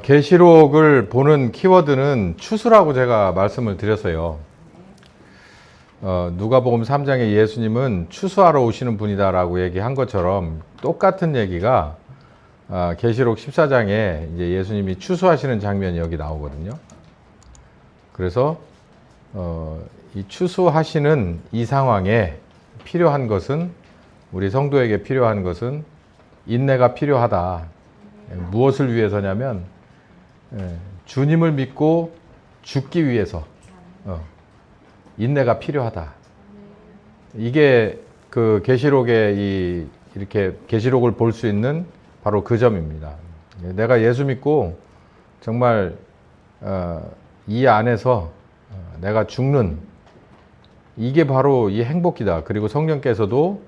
계시록을 보는 키워드는 추수라고 제가 말씀을 드렸어요. 누가복음 3장에 예수님은 추수하러 오시는 분이다라고 얘기한 것처럼 똑같은 얘기가 계시록 14장에 이제 예수님이 추수하시는 장면이 여기 나오거든요. 그래서 이 추수하시는 이 상황에 필요한 것은, 우리 성도에게 필요한 것은 인내가 필요하다. 무엇을 위해서냐면 주님을 믿고 죽기 위해서 인내가 필요하다. 이게 그 계시록에 이렇게 계시록을 볼 수 있는 바로 그 점입니다. 내가 예수 믿고 정말 이 안에서 내가 죽는, 이게 바로 이 행복이다. 그리고 성령께서도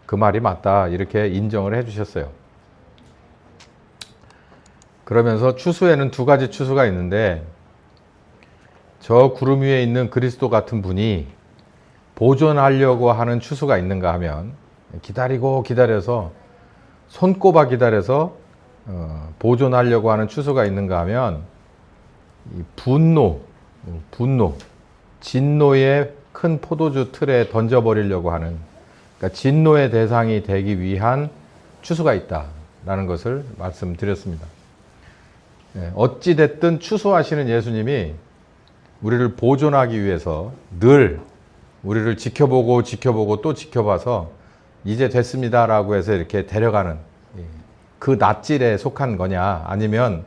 그 말이 맞다, 이렇게 인정을 해주셨어요. 그러면서 추수에는 두 가지 추수가 있는데, 저 구름 위에 있는 그리스도 같은 분이 보존하려고 하는 추수가 있는가 하면, 기다리고 기다려서 손꼽아 기다려서 보존하려고 하는 추수가 있는가 하면, 이 분노, 진노의 큰 포도주 틀에 던져버리려고 하는, 그러니까 진노의 대상이 되기 위한 추수가 있다라는 것을 말씀드렸습니다. 어찌됐든 추수하시는 예수님이 우리를 보존하기 위해서 늘 우리를 지켜보고 또 지켜봐서 이제 됐습니다라고 해서 이렇게 데려가는 그 낫질에 속한 거냐, 아니면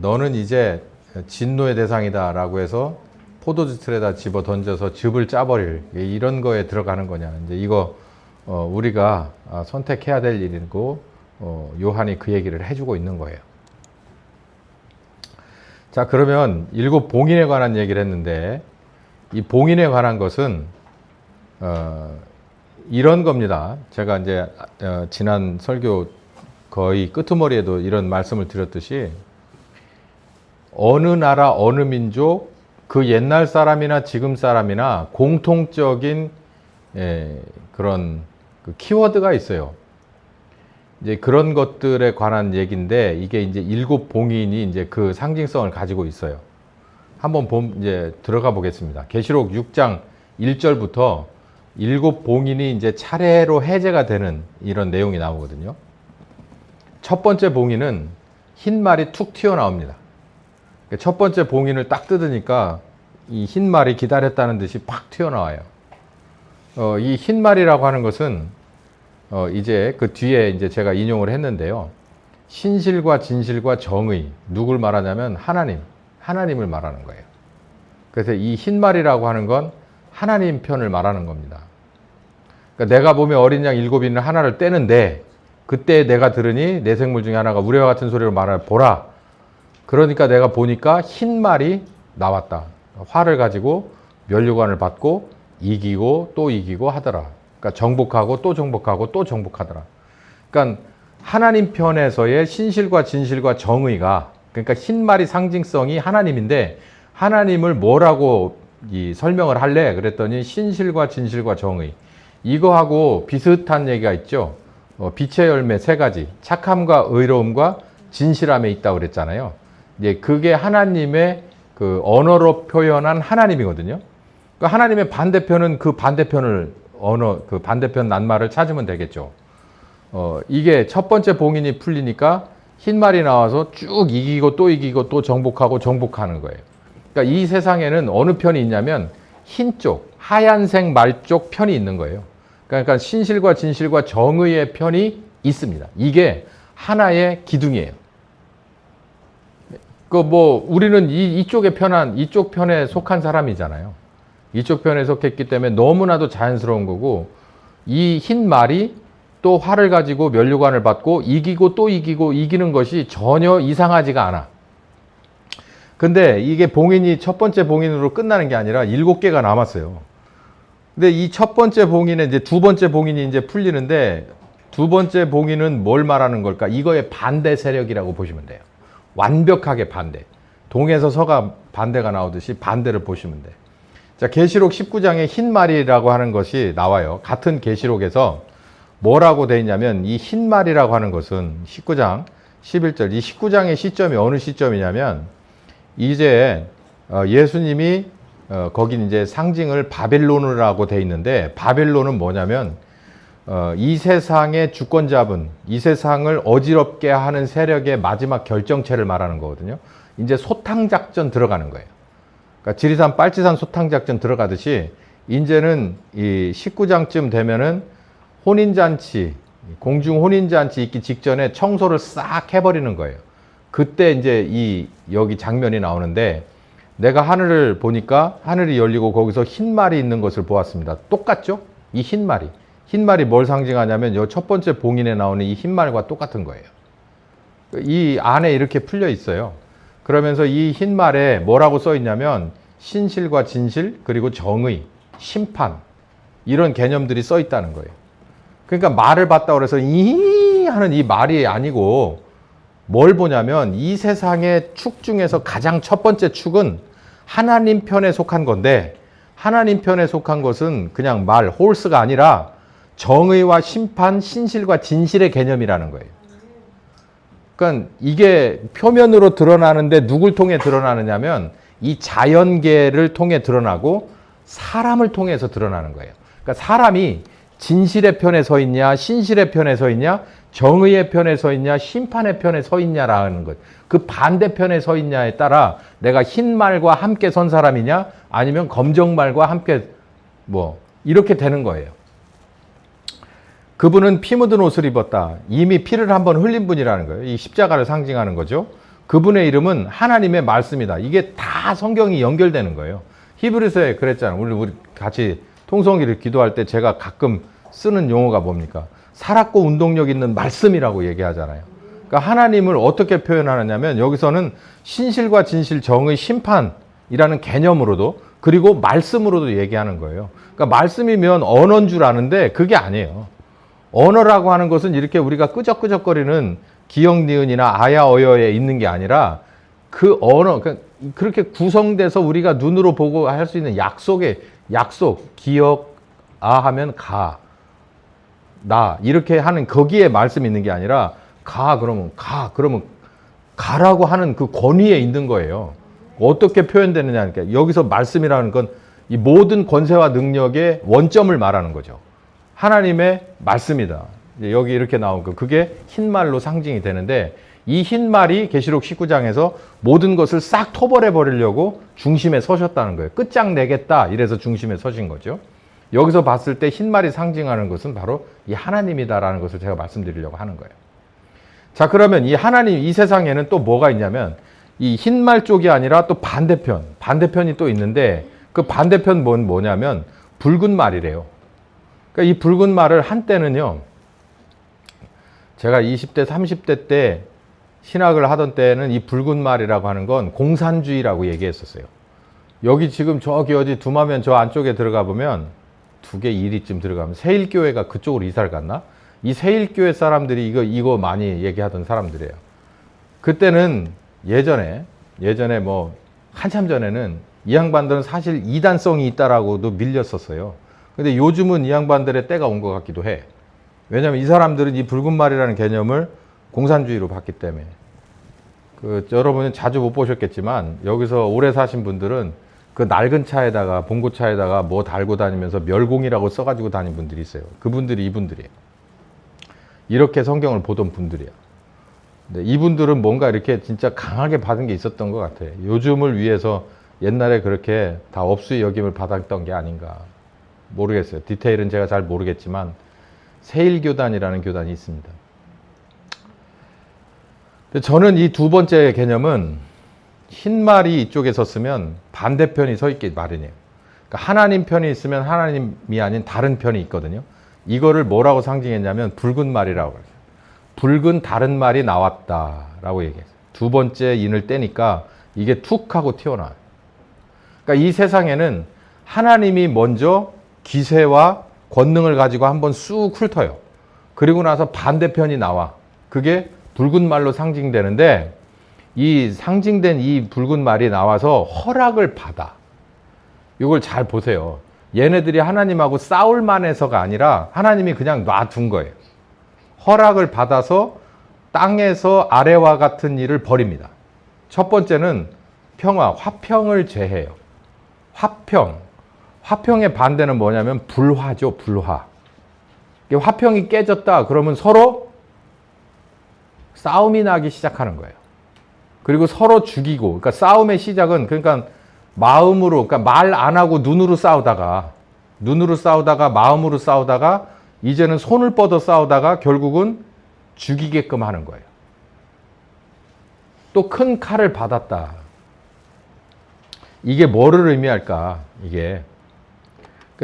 너는 이제 진노의 대상이다라고 해서 포도주 틀에다 집어 던져서 즙을 짜버릴 이런 거에 들어가는 거냐, 이제 이거 우리가 선택해야 될 일이고 요한이 그 얘기를 해주고 있는 거예요. 자, 그러면 7 봉인에 관한 얘기를 했는데, 이 봉인에 관한 것은 이런 겁니다. 제가 이제 지난 설교 거의 끄트머리에도 이런 말씀을 드렸듯이, 어느 나라 어느 민족, 그 옛날 사람이나 지금 사람이나 공통적인 그런 그 키워드가 있어요. 이제 그런 것들에 관한 얘기인데, 이게 이제 7 봉인이 이제 그 상징성을 가지고 있어요. 한번 이제 들어가 보겠습니다. 계시록 6장 1절부터 7 봉인이 이제 차례로 해제가 되는 이런 내용이 나오거든요. 첫 번째 봉인은 흰 말이 툭 튀어나옵니다. 첫 번째 봉인을 딱 뜯으니까 이 흰 말이 기다렸다는 듯이 팍 튀어나와요. 이 흰 말이라고 하는 것은 이제 그 뒤에 이제 제가 인용을 했는데요. 신실과 진실과 정의, 누굴 말하냐면 하나님을 말하는 거예요. 그래서 이 흰 말이라고 하는 건 하나님 편을 말하는 겁니다. 그러니까 내가 보면 어린 양 7인 하나를 떼는데, 그때 내가 들으니 내 생물 중에 하나가 우레와 같은 소리로 말하여 보라. 그러니까 내가 보니까 흰 말이 나왔다. 활을 가지고 면류관을 받고 이기고 또 이기고 하더라. 그러니까 정복하고 또 정복하고 또 정복하더라. 그러니까 하나님 편에서의 신실과 진실과 정의가, 그러니까 흰 말이 상징성이 하나님인데, 하나님을 뭐라고 설명을 할래? 그랬더니 신실과 진실과 정의, 이거하고 비슷한 얘기가 있죠. 빛의 열매 3가지, 착함과 의로움과 진실함에 있다고 그랬잖아요. 이제 그게 하나님의 그 언어로 표현한 하나님이거든요. 그러니까 하나님의 반대편은 그 반대편을 그 반대편 낱말을 찾으면 되겠죠. 이게 첫 번째 봉인이 풀리니까 흰 말이 나와서 쭉 이기고 또 정복하고 정복하는 거예요. 그러니까 이 세상에는 어느 편이 있냐면 흰 쪽, 하얀색 말 쪽 편이 있는 거예요. 그러니까 신실과 진실과 정의의 편이 있습니다. 이게 하나의 기둥이에요. 우리는 이쪽 편에 속한 사람이잖아요. 이쪽 편에 속했기 때문에 너무나도 자연스러운 거고, 이 흰 말이 또 활을 가지고 면류관을 받고 이기고 또 이기고 이기는 것이 전혀 이상하지가 않아. 근데 이게 봉인이 첫 번째 봉인으로 끝나는 게 아니라 7개가 남았어요. 근데 이 첫 번째 봉인에 이제 두 번째 봉인이 이제 풀리는데, 두 번째 봉인은 뭘 말하는 걸까? 이거의 반대 세력이라고 보시면 돼요. 완벽하게 반대. 동에서 서가 반대가 나오듯이 반대를 보시면 돼요. 자, 계시록 19장에 흰 말이라고 하는 것이 나와요. 같은 계시록에서 뭐라고 되어 있냐면, 이 흰 말이라고 하는 것은 19장 11절. 이 19장의 시점이 어느 시점이냐면 이제 예수님이 거긴 이제 상징을 바벨론이라고 돼 있는데 바벨론은 뭐냐면 이 세상의 주권 잡은 이 세상을 어지럽게 하는 세력의 마지막 결정체를 말하는 거거든요. 이제 소탕작전 들어가는 거예요. 그러니까 지리산 빨치산 소탕작전 들어가듯이 이제는 이 19장쯤 되면은 혼인잔치, 공중 혼인잔치 있기 직전에 청소를 싹 해버리는 거예요. 그때 이제 여기 장면이 나오는데 내가 하늘을 보니까 하늘이 열리고 거기서 흰 말이 있는 것을 보았습니다. 똑같죠? 이 흰 말이. 흰 말이 뭘 상징하냐면 이 첫 번째 봉인에 나오는 이 흰 말과 똑같은 거예요. 이 안에 이렇게 풀려 있어요. 그러면서 이 흰 말에 뭐라고 써 있냐면 신실과 진실 그리고 정의, 심판 이런 개념들이 써 있다는 거예요. 그러니까 말을 봤다고 해서 이 하는 이 말이 아니고 뭘 보냐면 이 세상의 축 중에서 가장 첫 번째 축은 하나님 편에 속한 건데 하나님 편에 속한 것은 그냥 말, 홀스가 아니라 정의와 심판, 신실과 진실의 개념이라는 거예요. 그러니까 이게 표면으로 드러나는데 누굴 통해 드러나느냐면 이 자연계를 통해 드러나고 사람을 통해서 드러나는 거예요. 그러니까 사람이 진실의 편에 서 있냐, 신실의 편에 서 있냐, 정의의 편에 서 있냐, 심판의 편에 서 있냐라는 것. 그 반대편에 서 있냐에 따라 내가 흰 말과 함께 선 사람이냐, 아니면 검정 말과 함께 이렇게 되는 거예요. 그분은 피 묻은 옷을 입었다. 이미 피를 한번 흘린 분이라는 거예요. 이 십자가를 상징하는 거죠. 그분의 이름은 하나님의 말씀이다. 이게 다 성경이 연결되는 거예요. 히브리서에 그랬잖아요. 우리 같이 통성기를 기도할 때 제가 가끔 쓰는 용어가 뭡니까? 살았고 운동력 있는 말씀이라고 얘기하잖아요. 그러니까 하나님을 어떻게 표현하느냐면 여기서는 신실과 진실, 정의, 심판이라는 개념으로도 그리고 말씀으로도 얘기하는 거예요. 그러니까 말씀이면 언어인 줄 아는데 그게 아니에요. 언어라고 하는 것은 이렇게 우리가 끄적끄적거리는 기역, 니은이나 아야, 어여에 있는 게 아니라 그 언어, 그렇게 구성돼서 우리가 눈으로 보고 할 수 있는 약속, 기역, 아 하면 가, 나 이렇게 하는 거기에 말씀이 있는 게 아니라 그러면 가라고 하는 그 권위에 있는 거예요. 어떻게 표현되느냐 하니까 여기서 말씀이라는 건 이 모든 권세와 능력의 원점을 말하는 거죠. 하나님의 말씀이다. 여기 이렇게 나온 거 그게 흰 말로 상징이 되는데 이 흰 말이 계시록 19장에서 모든 것을 싹 토벌해 버리려고 중심에 서셨다는 거예요. 끝장내겠다 이래서 중심에 서신 거죠. 여기서 봤을 때 흰 말이 상징하는 것은 바로 이 하나님이다라는 것을 제가 말씀드리려고 하는 거예요. 자, 그러면 이 하나님, 이 세상에는 또 뭐가 있냐면 이 흰 말 쪽이 아니라 또 반대편이 또 있는데 그 반대편 뭐냐면 붉은 말이래요. 그러니까 이 붉은 말을 한때는요, 제가 20대, 30대 때 신학을 하던 때는 이 붉은 말이라고 하는 건 공산주의라고 얘기했었어요. 여기 지금 저기 어디 두마면 저 안쪽에 들어가 보면 2개 1위쯤 들어가면 세일교회가 그쪽으로 이사를 갔나? 이 세일교회 사람들이 이거 많이 얘기하던 사람들이에요. 그때는 예전에 한참 전에는 이 양반들은 사실 이단성이 있다라고도 밀렸었어요. 근데 요즘은 이 양반들의 때가 온 것 같기도 해. 왜냐면 이 사람들은 이 붉은 말이라는 개념을 공산주의로 봤기 때문에. 여러분은 자주 못 보셨겠지만 여기서 오래 사신 분들은 그 낡은 차에다가 봉고차에다가 뭐 달고 다니면서 멸공이라고 써가지고 다니는 분들이 있어요. 그분들이 이분들이에요. 이렇게 성경을 보던 분들이야. 근데 이분들은 뭔가 이렇게 진짜 강하게 받은 게 있었던 것 같아. 요즘을 위해서 옛날에 그렇게 다 업수의 여김을 받았던 게 아닌가. 모르겠어요. 디테일은 제가 잘 모르겠지만 세일교단이라는 교단이 있습니다. 근데 저는 이 두 번째 개념은 흰 말이 이쪽에 섰으면 반대편이 서 있기 마련이에요. 그러니까 하나님 편이 있으면 하나님이 아닌 다른 편이 있거든요. 이거를 뭐라고 상징했냐면 붉은 말이라고 그래요. 붉은 다른 말이 나왔다라고 얘기했어요. 두 번째 인을 떼니까 이게 툭 하고 튀어나와요. 그러니까 이 세상에는 하나님이 먼저 기세와 권능을 가지고 한번 쑥 훑어요. 그리고 나서 반대편이 나와. 그게 붉은 말로 상징되는데 이 상징된 이 붉은 말이 나와서 허락을 받아. 이걸 잘 보세요. 얘네들이 하나님하고 싸울 만해서가 아니라 하나님이 그냥 놔둔 거예요. 허락을 받아서 땅에서 아래와 같은 일을 벌입니다. 첫 번째는 평화, 화평을 제해요. 화평. 화평의 반대는 뭐냐면 불화죠, 불화. 화평이 깨졌다 그러면 서로 싸움이 나기 시작하는 거예요. 그리고 서로 죽이고, 그러니까 싸움의 시작은 그러니까 마음으로, 그러니까 말 안 하고 눈으로 싸우다가 마음으로 싸우다가 이제는 손을 뻗어 싸우다가 결국은 죽이게끔 하는 거예요. 또 큰 칼을 받았다. 이게 뭐를 의미할까? 이게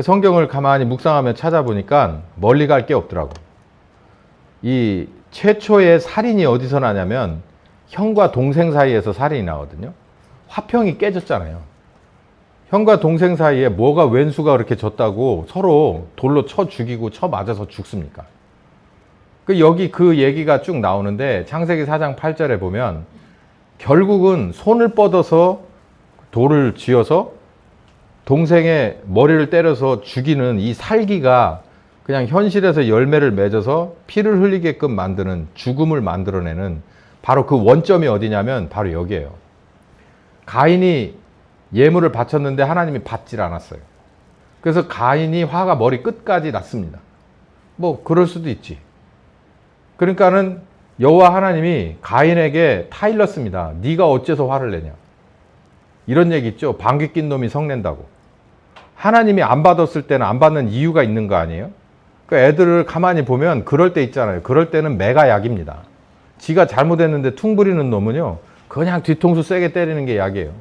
성경을 가만히 묵상하며 찾아보니까 멀리 갈 게 없더라고. 이 최초의 살인이 어디서 나냐면 형과 동생 사이에서 살인이 나거든요. 화평이 깨졌잖아요. 형과 동생 사이에 뭐가 왼수가 그렇게 졌다고 서로 돌로 쳐 죽이고 쳐 맞아서 죽습니까? 여기 그 얘기가 쭉 나오는데 창세기 4장 8절에 보면 결국은 손을 뻗어서 돌을 쥐어서 동생의 머리를 때려서 죽이는 이 살기가 그냥 현실에서 열매를 맺어서 피를 흘리게끔 만드는 죽음을 만들어내는 바로 그 원점이 어디냐면 바로 여기에요. 가인이 예물을 바쳤는데 하나님이 받질 않았어요. 그래서 가인이 화가 머리 끝까지 났습니다. 뭐 그럴 수도 있지. 그러니까는 여호와 하나님이 가인에게 타일렀습니다. 네가 어째서 화를 내냐. 이런 얘기 있죠. 방귀 낀 놈이 성낸다고. 하나님이 안 받았을 때는 안 받는 이유가 있는 거 아니에요? 그러니까 애들을 가만히 보면 그럴 때 있잖아요. 그럴 때는 매가 약입니다. 지가 잘못했는데 퉁 부리는 놈은요. 그냥 뒤통수 세게 때리는 게 약이에요.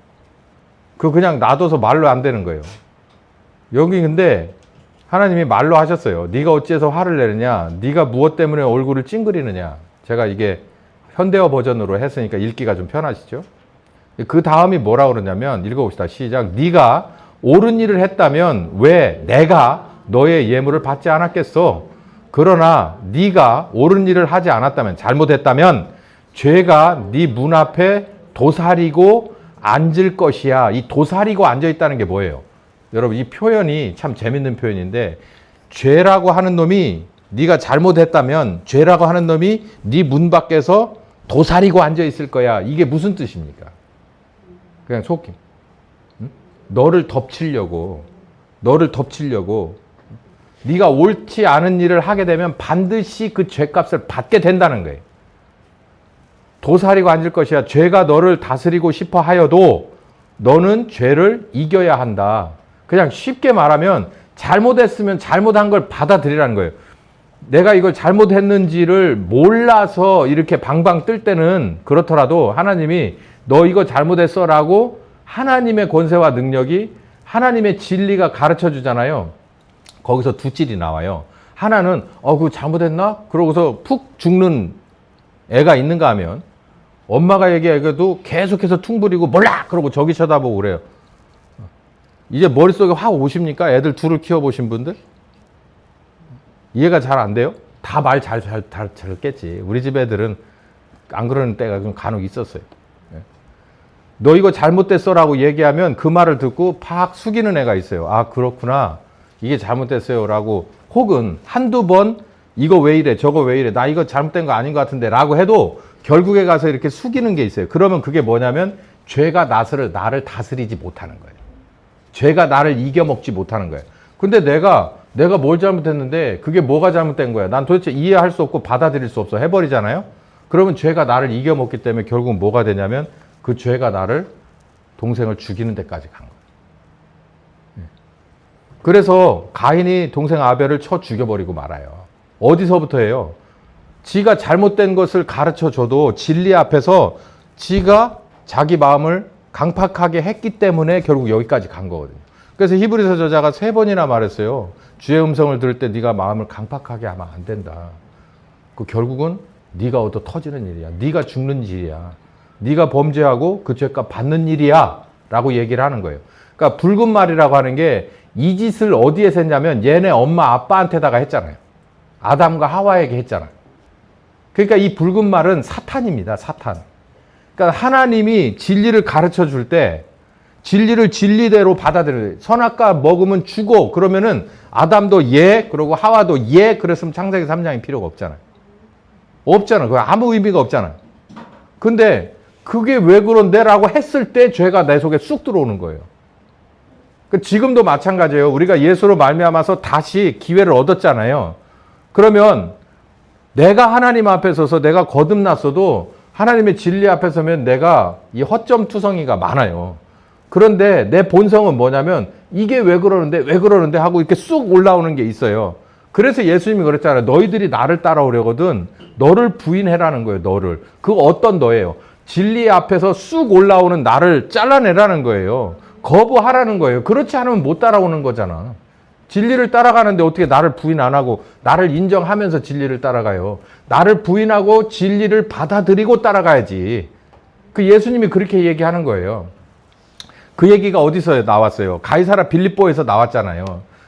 그냥 놔둬서 말로 안 되는 거예요. 여기 근데 하나님이 말로 하셨어요. 네가 어찌해서 화를 내느냐? 네가 무엇 때문에 얼굴을 찡그리느냐? 제가 이게 현대어 버전으로 했으니까 읽기가 좀 편하시죠? 그 다음이 뭐라고 그러냐면 읽어봅시다. 시작. 네가 옳은 일을 했다면 왜 내가 너의 예물을 받지 않았겠어? 그러나 네가 옳은 일을 하지 않았다면, 잘못했다면 죄가 네 문 앞에 도사리고 앉을 것이야. 이 도사리고 앉아있다는 게 뭐예요? 여러분 이 표현이 참 재밌는 표현인데 죄라고 하는 놈이 네가 잘못했다면 죄라고 하는 놈이 네 문 밖에서 도사리고 앉아있을 거야. 이게 무슨 뜻입니까? 그냥 속임. 응? 너를 덮치려고 네가 옳지 않은 일을 하게 되면 반드시 그 죄값을 받게 된다는 거예요. 도사리고 앉을 것이야. 죄가 너를 다스리고 싶어 하여도 너는 죄를 이겨야 한다. 그냥 쉽게 말하면 잘못했으면 잘못한 걸 받아들이라는 거예요. 내가 이걸 잘못했는지를 몰라서 이렇게 방방 뜰 때는 그렇더라도 하나님이 너 이거 잘못했어 라고 하나님의 권세와 능력이 하나님의 진리가 가르쳐 주잖아요. 거기서 두 찔이 나와요. 하나는 그거 잘못했나? 그러고서 푹 죽는 애가 있는가 하면 엄마가 얘기해도 계속해서 퉁부리고 몰라! 그러고 저기 쳐다보고 그래요. 이제 머릿속에 확 오십니까? 애들 둘을 키워보신 분들? 이해가 잘 안 돼요? 다 말 잘 깼지. 우리 집 애들은 안 그러는 때가 좀 간혹 있었어요. 너 이거 잘못됐어 라고 얘기하면 그 말을 듣고 팍 숙이는 애가 있어요. 아 그렇구나. 이게 잘못됐어요 라고 혹은 한두 번 이거 왜 이래 저거 왜 이래 나 이거 잘못된 거 아닌 것 같은데 라고 해도 결국에 가서 이렇게 숙이는 게 있어요. 그러면 그게 뭐냐면 죄가 나를 다스리지 못하는 거예요. 죄가 나를 이겨먹지 못하는 거예요. 근데 내가 뭘 잘못했는데 그게 뭐가 잘못된 거야. 난 도대체 이해할 수 없고 받아들일 수 없어. 해버리잖아요. 그러면 죄가 나를 이겨먹기 때문에 결국은 뭐가 되냐면 그 죄가 나를 동생을 죽이는 데까지 간 거예요. 그래서 가인이 동생 아벨을 쳐 죽여버리고 말아요. 어디서부터예요? 지가 잘못된 것을 가르쳐줘도 진리 앞에서 지가 자기 마음을 강팍하게 했기 때문에 결국 여기까지 간 거거든요. 그래서 히브리서 저자가 3번이나 말했어요. 주의 음성을 들을 때 네가 마음을 강팍하게 하면 안 된다. 그 결국은 네가 얻어 터지는 일이야. 네가 죽는 일이야. 네가 범죄하고 그 죄값 받는 일이야 라고 얘기를 하는 거예요. 그러니까 붉은 말이라고 하는 게 이 짓을 어디에서 했냐면 얘네 엄마 아빠한테다가 했잖아요. 아담과 하와에게 했잖아요. 그러니까 이 붉은 말은 사탄입니다. 사탄. 그러니까 하나님이 진리를 가르쳐 줄 때 진리를 진리대로 받아들여요. 선악과 먹으면 죽어. 그러면은 아담도 예, 그리고 하와도 예, 그랬으면 창세기 3장이 필요가 없잖아요. 없잖아. 그거 아무 의미가 없잖아. 근데 그게 왜 그런데? 라고 했을 때 죄가 내 속에 쑥 들어오는 거예요. 지금도 마찬가지예요. 우리가 예수로 말미암아서 다시 기회를 얻었잖아요. 그러면 내가 하나님 앞에 서서 내가 거듭났어도 하나님의 진리 앞에 서면 내가 이 허점투성이가 많아요. 그런데 내 본성은 뭐냐면 이게 왜 그러는데 하고 이렇게 쑥 올라오는 게 있어요. 그래서 예수님이 그랬잖아요. 너희들이 나를 따라오려거든 너를 부인해라는 거예요. 너를. 그 어떤 너예요? 진리 앞에서 쑥 올라오는 나를 잘라내라는 거예요. 거부하라는 거예요. 그렇지 않으면 못 따라오는 거잖아. 진리를 따라가는데 어떻게 나를 부인 안 하고 나를 인정하면서 진리를 따라가요. 나를 부인하고 진리를 받아들이고 따라가야지. 그 예수님이 그렇게 얘기하는 거예요. 그 얘기가 어디서 나왔어요? 가이사라 빌립보에서 나왔잖아요.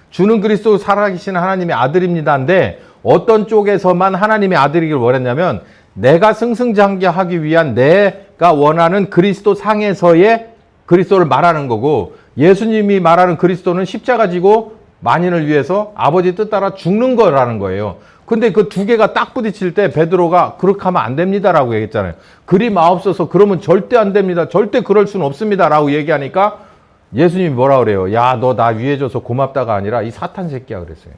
주는 그리스도 살아계신 하나님의 아들입니다인데 어떤 쪽에서만 하나님의 아들이길 원했냐면 내가 승승장구하기 위한 내가 원하는 그리스도 상에서의 그리스도를 말하는 거고 예수님이 말하는 그리스도는 십자가 지고 만인을 위해서 아버지 뜻 따라 죽는 거라는 거예요. 근데 그 두 개가 딱 부딪힐 때 베드로가 그렇게 하면 안 됩니다라고 얘기했잖아요. 그리 마옵소서 그러면 절대 안 됩니다. 절대 그럴 수는 없습니다라고 얘기하니까 예수님이 뭐라 그래요? 야, 너 나 위해줘서 고맙다가 아니라 이 사탄 새끼야 그랬어요.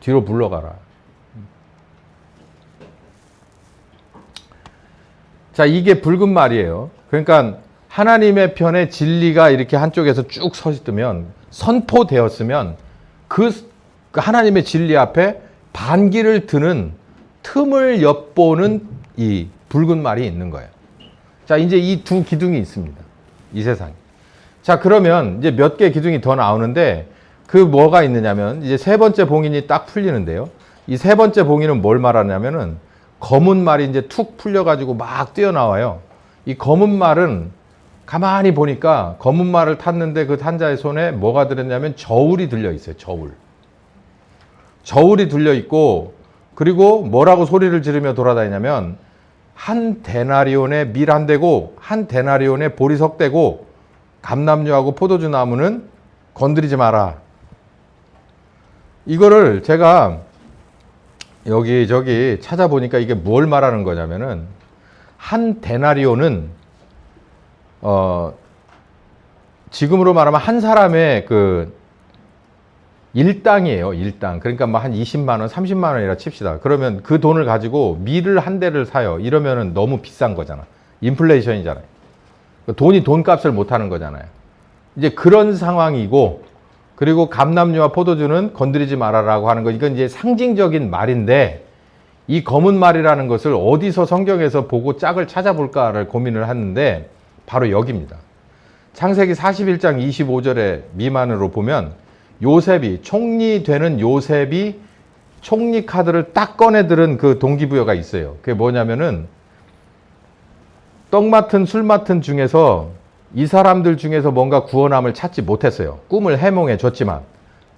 뒤로 물러가라. 자, 이게 붉은 말이에요. 그러니까 하나님의 편에 진리가 이렇게 한쪽에서 쭉 서있으면 선포되었으면 그 하나님의 진리 앞에 반기를 드는 틈을 엿보는 이 붉은 말이 있는 거예요. 자, 이제 이 두 기둥이 있습니다. 이 세상에. 자, 그러면 이제 몇 개 기둥이 더 나오는데 그 뭐가 있느냐면 이제 세 번째 봉인이 딱 풀리는데요. 이 세 번째 봉인은 뭘 말하냐면은 검은 말이 이제 툭 풀려가지고 막 뛰어나와요. 이 검은 말은 가만히 보니까 검은 말을 탔는데 그 탄자의 손에 뭐가 들었냐면 저울이 들려 있어요. 저울. 저울이 들려 있고 그리고 뭐라고 소리를 지르며 돌아다니냐면 한 데나리온의 밀 한 대고 한 데나리온의 보리석 대고 감람류하고 포도주 나무는 건드리지 마라. 이거를 제가 여기저기 찾아보니까 이게 뭘 말하는 거냐면은 한 데나리온은 지금으로 말하면 한 사람의 그 일당이에요. 일당. 그러니까 뭐 한 20만 원, 30만 원이라 칩시다. 그러면 그 돈을 가지고 밀을 한 대를 사요. 이러면은 너무 비싼 거잖아. 인플레이션이잖아요. 돈이 돈값을 못 하는 거잖아요. 이제 그런 상황이고 그리고 감람류와 포도주는 건드리지 말아라고 하는 거. 이건 이제 상징적인 말인데 이 검은 말이라는 것을 어디서 성경에서 보고 짝을 찾아볼까를 고민을 하는데 바로 여기입니다. 창세기 41장 25절의 미만으로 보면 요셉이 총리 되는 요셉이 총리 카드를 딱 꺼내 들은 그 동기부여가 있어요. 그게 뭐냐면은 떡 맡은 술 맡은 중에서 이 사람들 중에서 뭔가 구원함을 찾지 못했어요. 꿈을 해몽해 줬지만.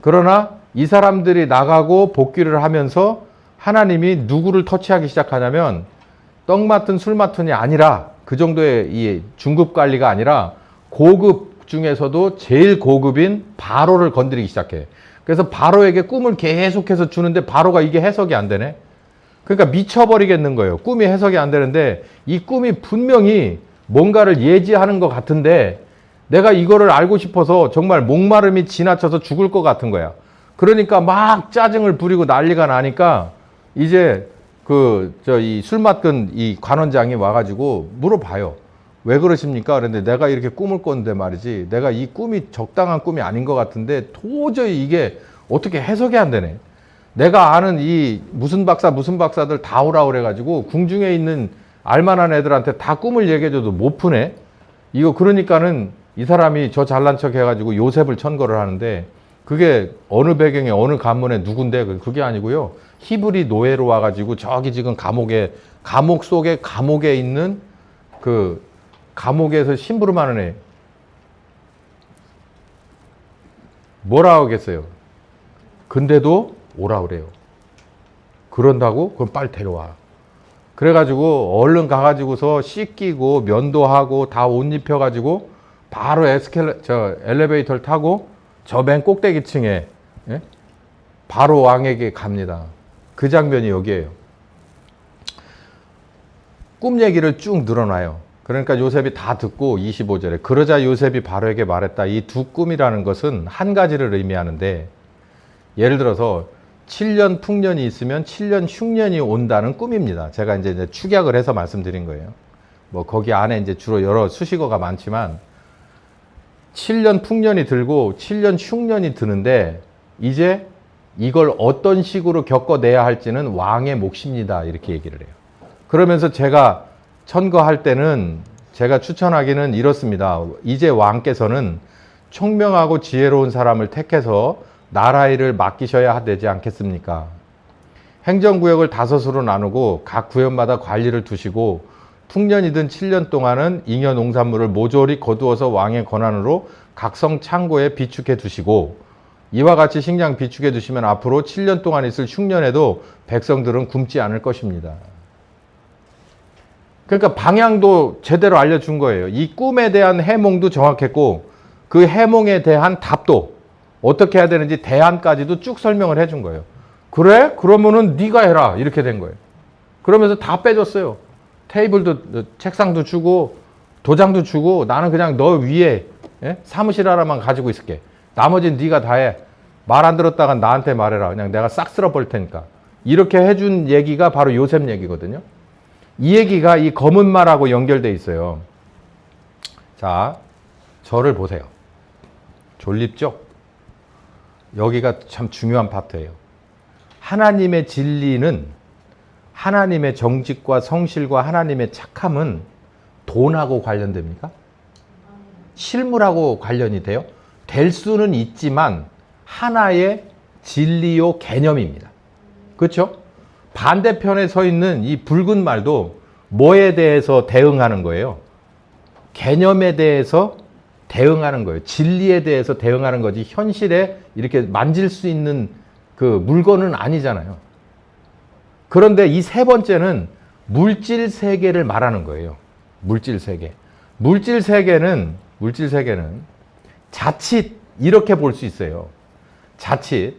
그러나 이 사람들이 나가고 복귀를 하면서 하나님이 누구를 터치하기 시작하냐면 떡 맡은 술 맡은이 아니라 그 정도의 이 중급 관리가 아니라 고급 중에서도 제일 고급인 바로를 건드리기 시작해. 그래서 바로에게 꿈을 계속해서 주는데 바로가 이게 해석이 안 되네. 그러니까 미쳐버리겠는 거예요. 꿈이 해석이 안 되는데 이 꿈이 분명히 뭔가를 예지하는 것 같은데 내가 이거를 알고 싶어서 정말 목마름이 지나쳐서 죽을 것 같은 거야. 그러니까 막 짜증을 부리고 난리가 나니까 이제 이 술 맡은 이 관원장이 와가지고 물어봐요. 왜 그러십니까? 그런데 내가 이렇게 꿈을 꿨는데 말이지. 내가 이 꿈이 적당한 꿈이 아닌 것 같은데 도저히 이게 어떻게 해석이 안 되네. 내가 아는 이 무슨 박사들 다 오라 그래가지고 궁중에 있는 알만한 애들한테 다 꿈을 얘기해줘도 못 푸네. 이거 그러니까는 이 사람이 저 잘난 척 해가지고 요셉을 천거를 하는데 그게 어느 배경에 어느 가문에 누군데 그게 아니고요. 히브리 노예로 와가지고 저기 지금 감옥 속에 감옥에 있는 그 감옥에서 심부름하는 애 뭐라 하겠어요. 근데도 오라 그래요. 그런다고? 그럼 빨리 데려와. 그래가지고 얼른 가가지고서 씻기고 면도하고 다 옷 입혀가지고 바로 엘리베이터를 타고 저 맨 꼭대기 층에 바로 왕에게 갑니다. 그 장면이 여기에요. 꿈 얘기를 쭉 늘어놔요. 그러니까 요셉이 다 듣고 25절에 그러자 요셉이 바로에게 말했다. 이 두 꿈이라는 것은 한 가지를 의미하는데, 예를 들어서 7년 풍년이 있으면 7년 흉년이 온다는 꿈입니다. 제가 이제 축약을 해서 말씀드린 거예요. 뭐 거기 안에 이제 주로 여러 수식어가 많지만 7년 풍년이 들고 7년 흉년이 드는데 이제 이걸 어떤 식으로 겪어내야 할지는 왕의 몫입니다. 이렇게 얘기를 해요. 그러면서 제가 천거할 때는 제가 추천하기는 이렇습니다. 이제 왕께서는 총명하고 지혜로운 사람을 택해서 나라 일을 맡기셔야 되지 않겠습니까? 행정구역을 5으로 나누고 각 구역마다 관리를 두시고 풍년이든 7년 동안은 잉여 농산물을 모조리 거두어서 왕의 권한으로 각성 창고에 비축해 두시고, 이와 같이 식량 비축해 두시면 앞으로 7년 동안 있을 흉년에도 백성들은 굶지 않을 것입니다. 그러니까 방향도 제대로 알려준 거예요. 이 꿈에 대한 해몽도 정확했고 그 해몽에 대한 답도 어떻게 해야 되는지 대안까지도 쭉 설명을 해준 거예요. 그래? 그러면은 네가 해라. 이렇게 된 거예요. 그러면서 다 빼줬어요. 테이블도 책상도 주고 도장도 주고 나는 그냥 너 위에 사무실 하나만 가지고 있을게. 나머지는 네가 다 해. 말 안 들었다가 나한테 말해라. 그냥 내가 싹 쓸어 볼 테니까. 이렇게 해준 얘기가 바로 요셉 얘기거든요. 이 얘기가 이 검은 말하고 연결돼 있어요. 자, 저를 보세요. 졸립죠? 여기가 참 중요한 파트예요. 하나님의 진리는, 하나님의 정직과 성실과 하나님의 착함은 돈하고 관련됩니까? 실물하고 관련이 돼요? 될 수는 있지만 하나의 진리요 개념입니다. 그렇죠? 반대편에 서 있는 이 붉은 말도 뭐에 대해서 대응하는 거예요? 개념에 대해서 대응하는 거예요. 진리에 대해서 대응하는 거지 현실에 이렇게 만질 수 있는 그 물건은 아니잖아요. 그런데 이 세 번째는 물질 세계를 말하는 거예요. 물질 세계. 물질 세계는 자칫 이렇게 볼 수 있어요. 자칫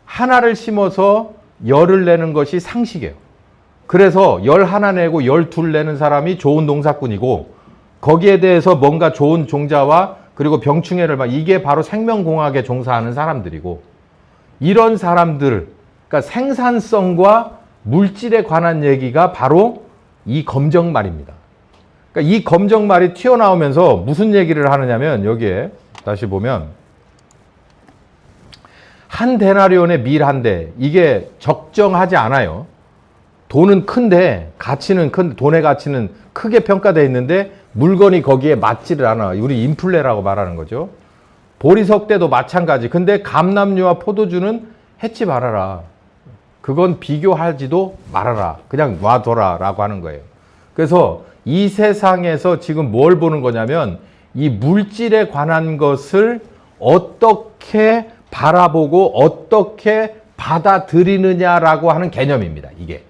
하나를 심어서 열을 내는 것이 상식이에요. 그래서 열 하나 내고 열 둘 내는 사람이 좋은 농사꾼이고 거기에 대해서 뭔가 좋은 종자와 그리고 병충해를 이게 바로 생명공학에 종사하는 사람들이고, 이런 사람들, 그러니까 생산성과 물질에 관한 얘기가 바로 이 검정말입니다. 그러니까 이 검정말이 튀어나오면서 무슨 얘기를 하느냐면, 여기에 다시 보면 한 데나리온의 밀 한 대, 이게 적정하지 않아요. 돈은 큰데 가치는 큰데 돈의 가치는 크게 평가되어 있는데 물건이 거기에 맞지를 않아. 우리 인플레라고 말하는 거죠. 보리석 때도 마찬가지. 근데 감람류와 포도주는 해치 말아라. 그건 비교하지도 말아라. 그냥 놔둬라 라고 하는 거예요. 그래서 이 세상에서 지금 뭘 보는 거냐면 이 물질에 관한 것을 어떻게 바라보고 어떻게 받아들이느냐라고 하는 개념입니다. 이게.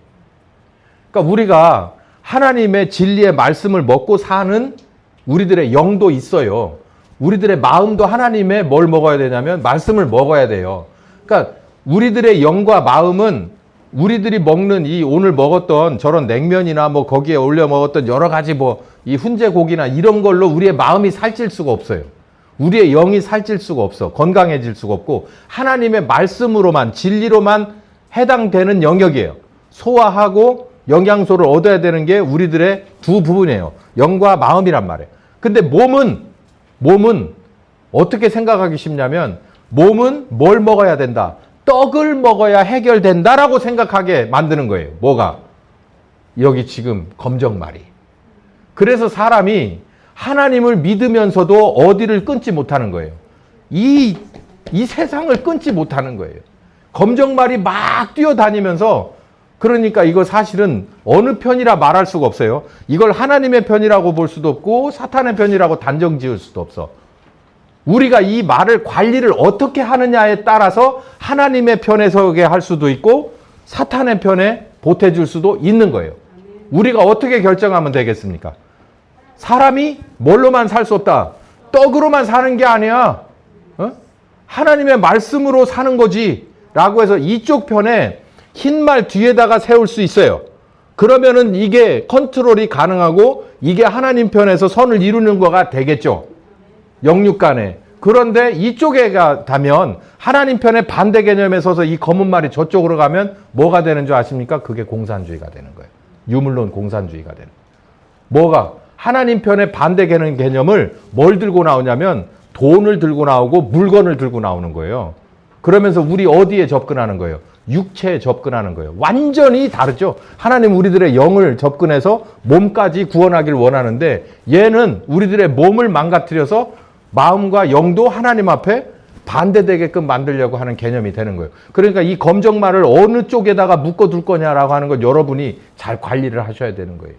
그러니까 우리가 하나님의 진리의 말씀을 먹고 사는 우리들의 영도 있어요. 우리들의 마음도 하나님의 뭘 먹어야 되냐면 말씀을 먹어야 돼요. 그러니까 우리들의 영과 마음은 우리들이 먹는 이 오늘 먹었던 저런 냉면이나 뭐 거기에 올려 먹었던 여러 가지 뭐 이 훈제고기나 이런 걸로 우리의 마음이 살찔 수가 없어요. 우리의 영이 살찔 수가 없어. 건강해질 수가 없고 하나님의 말씀으로만 진리로만 해당되는 영역이에요. 소화하고 영양소를 얻어야 되는 게 우리들의 두 부분이에요. 영과 마음이란 말이에요. 근데 몸은 어떻게 생각하기 쉽냐면 몸은 뭘 먹어야 된다? 떡을 먹어야 해결된다라고 생각하게 만드는 거예요. 뭐가? 여기 지금 검정말이. 그래서 사람이 하나님을 믿으면서도 어디를 끊지 못하는 거예요. 이 세상을 끊지 못하는 거예요. 검정말이 막 뛰어다니면서, 그러니까 이거 사실은 어느 편이라 말할 수가 없어요. 이걸 하나님의 편이라고 볼 수도 없고 사탄의 편이라고 단정 지을 수도 없어. 우리가 이 말을 관리를 어떻게 하느냐에 따라서 하나님의 편에 서게 할 수도 있고 사탄의 편에 보태줄 수도 있는 거예요. 우리가 어떻게 결정하면 되겠습니까? 사람이 뭘로만 살 수 없다. 떡으로만 사는 게 아니야. 하나님의 말씀으로 사는 거지. 라고 해서 이쪽 편에 흰 말 뒤에다가 세울 수 있어요. 그러면은 이게 컨트롤이 가능하고 이게 하나님 편에서 선을 이루는 거가 되겠죠. 영육 간에. 그런데 이쪽에 가면 하나님 편의 반대 개념에 서서 이 검은 말이 저쪽으로 가면 뭐가 되는 줄 아십니까? 그게 공산주의가 되는 거예요. 유물론 공산주의가 되는 거예요. 뭐가? 하나님 편의 반대 개념을 뭘 들고 나오냐면 돈을 들고 나오고 물건을 들고 나오는 거예요. 그러면서 우리 어디에 접근하는 거예요? 육체에 접근하는 거예요. 완전히 다르죠. 하나님 우리들의 영을 접근해서 몸까지 구원하길 원하는데 얘는 우리들의 몸을 망가뜨려서 마음과 영도 하나님 앞에 반대되게끔 만들려고 하는 개념이 되는 거예요. 그러니까 이 검정말을 어느 쪽에다가 묶어둘 거냐라고 하는 건 여러분이 잘 관리를 하셔야 되는 거예요.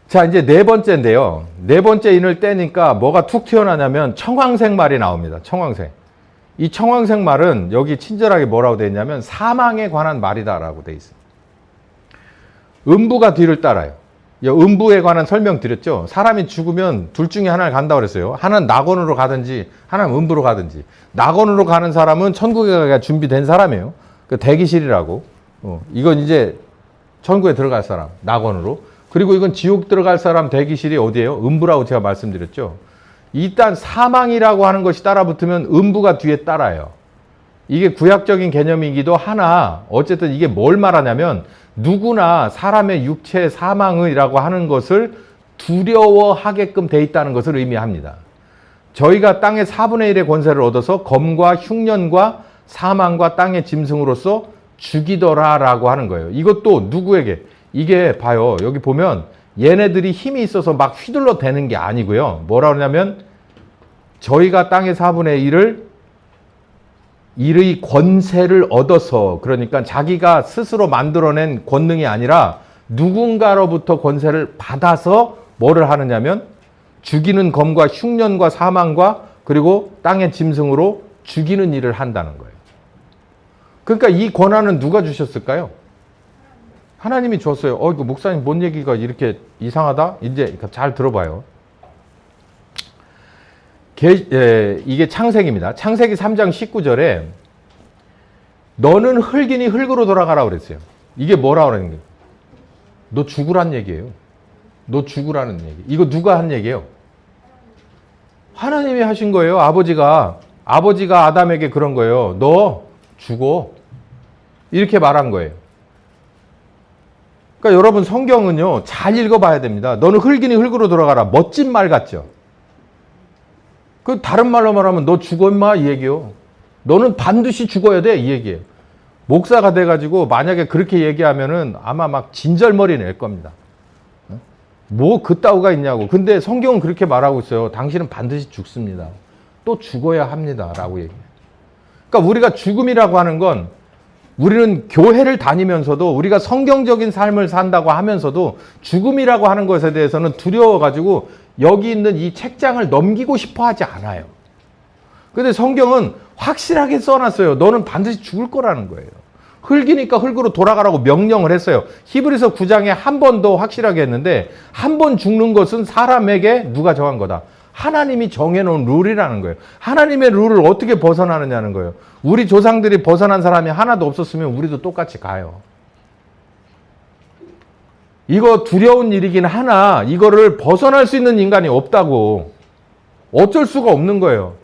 자, 이제 네 번째인데요. 네 번째 인을 떼니까 뭐가 툭 튀어나냐면 청황색 말이 나옵니다. 청황색. 이 청황색 말은 여기 친절하게 뭐라고 되어 있냐면 사망에 관한 말이다라고 되어 있습니다. 음부가 뒤를 따라요. 음부에 관한 설명 드렸죠. 사람이 죽으면 둘 중에 하나를 간다고 그랬어요. 하나는 낙원으로 가든지 하나는 음부로 가든지. 낙원으로 가는 사람은 천국에 가기가 준비된 사람이에요. 그 대기실이라고. 이건 이제 천국에 들어갈 사람, 낙원으로. 그리고 이건 지옥 들어갈 사람 대기실이 어디예요? 음부라고 제가 말씀드렸죠. 일단 사망이라고 하는 것이 따라붙으면 음부가 뒤에 따라요. 이게 구약적인 개념이기도 하나 어쨌든 이게 뭘 말하냐면 누구나 사람의 육체 사망이라고 하는 것을 두려워하게끔 돼 있다는 것을 의미합니다. 저희가 땅의 4분의 1의 권세를 얻어서 검과 흉년과 사망과 땅의 짐승으로서 죽이더라라고 하는 거예요. 이것도 누구에게? 이게 봐요. 여기 보면 얘네들이 힘이 있어서 막 휘둘러 대는 게 아니고요. 뭐라 그러냐면 저희가 땅의 4분의 1을 일의 권세를 얻어서 그러니까 자기가 스스로 만들어낸 권능이 아니라 누군가로부터 권세를 받아서 뭐를 하느냐면 죽이는 검과 흉년과 사망과 그리고 땅의 짐승으로 죽이는 일을 한다는 거예요. 그러니까 이 권한은 누가 주셨을까요? 하나님이 줬어요. 이거 목사님 뭔 얘기가 이렇게 이상하다? 이제 잘 들어봐요. 이게 창세기입니다. 창세기 3장 19절에 너는 흙이니 흙으로 돌아가라 그랬어요. 이게 뭐라 그러는 거예요? 너 죽으란 얘기예요. 너 죽으라는 얘기. 이거 누가 한 얘기예요? 하나님이 하신 거예요. 아버지가 아담에게 그런 거예요. 너 죽어. 이렇게 말한 거예요. 그러니까 여러분 성경은요. 잘 읽어봐야 됩니다. 너는 흙이니 흙으로 돌아가라. 멋진 말 같죠? 그 다른 말로 말하면 너 죽어 임마 이 얘기요. 너는 반드시 죽어야 돼 이 얘기예요. 목사가 돼가지고 만약에 그렇게 얘기하면은 아마 막 진절머리 낼 겁니다. 뭐 그따구가 있냐고. 근데 성경은 그렇게 말하고 있어요. 당신은 반드시 죽습니다. 또 죽어야 합니다. 라고 얘기해요. 그러니까 우리가 죽음이라고 하는 건 우리는 교회를 다니면서도 우리가 성경적인 삶을 산다고 하면서도 죽음이라고 하는 것에 대해서는 두려워가지고 여기 있는 이 책장을 넘기고 싶어 하지 않아요. 근데 성경은 확실하게 써놨어요. 너는 반드시 죽을 거라는 거예요. 흙이니까 흙으로 돌아가라고 명령을 했어요. 히브리서 9장에 한 번 더 확실하게 했는데 한 번 죽는 것은 사람에게 누가 정한 거다? 하나님이 정해놓은 룰이라는 거예요. 하나님의 룰을 어떻게 벗어나느냐는 거예요. 우리 조상들이 벗어난 사람이 하나도 없었으면 우리도 똑같이 가요. 이거 두려운 일이긴 하나 이거를 벗어날 수 있는 인간이 없다고. 어쩔 수가 없는 거예요.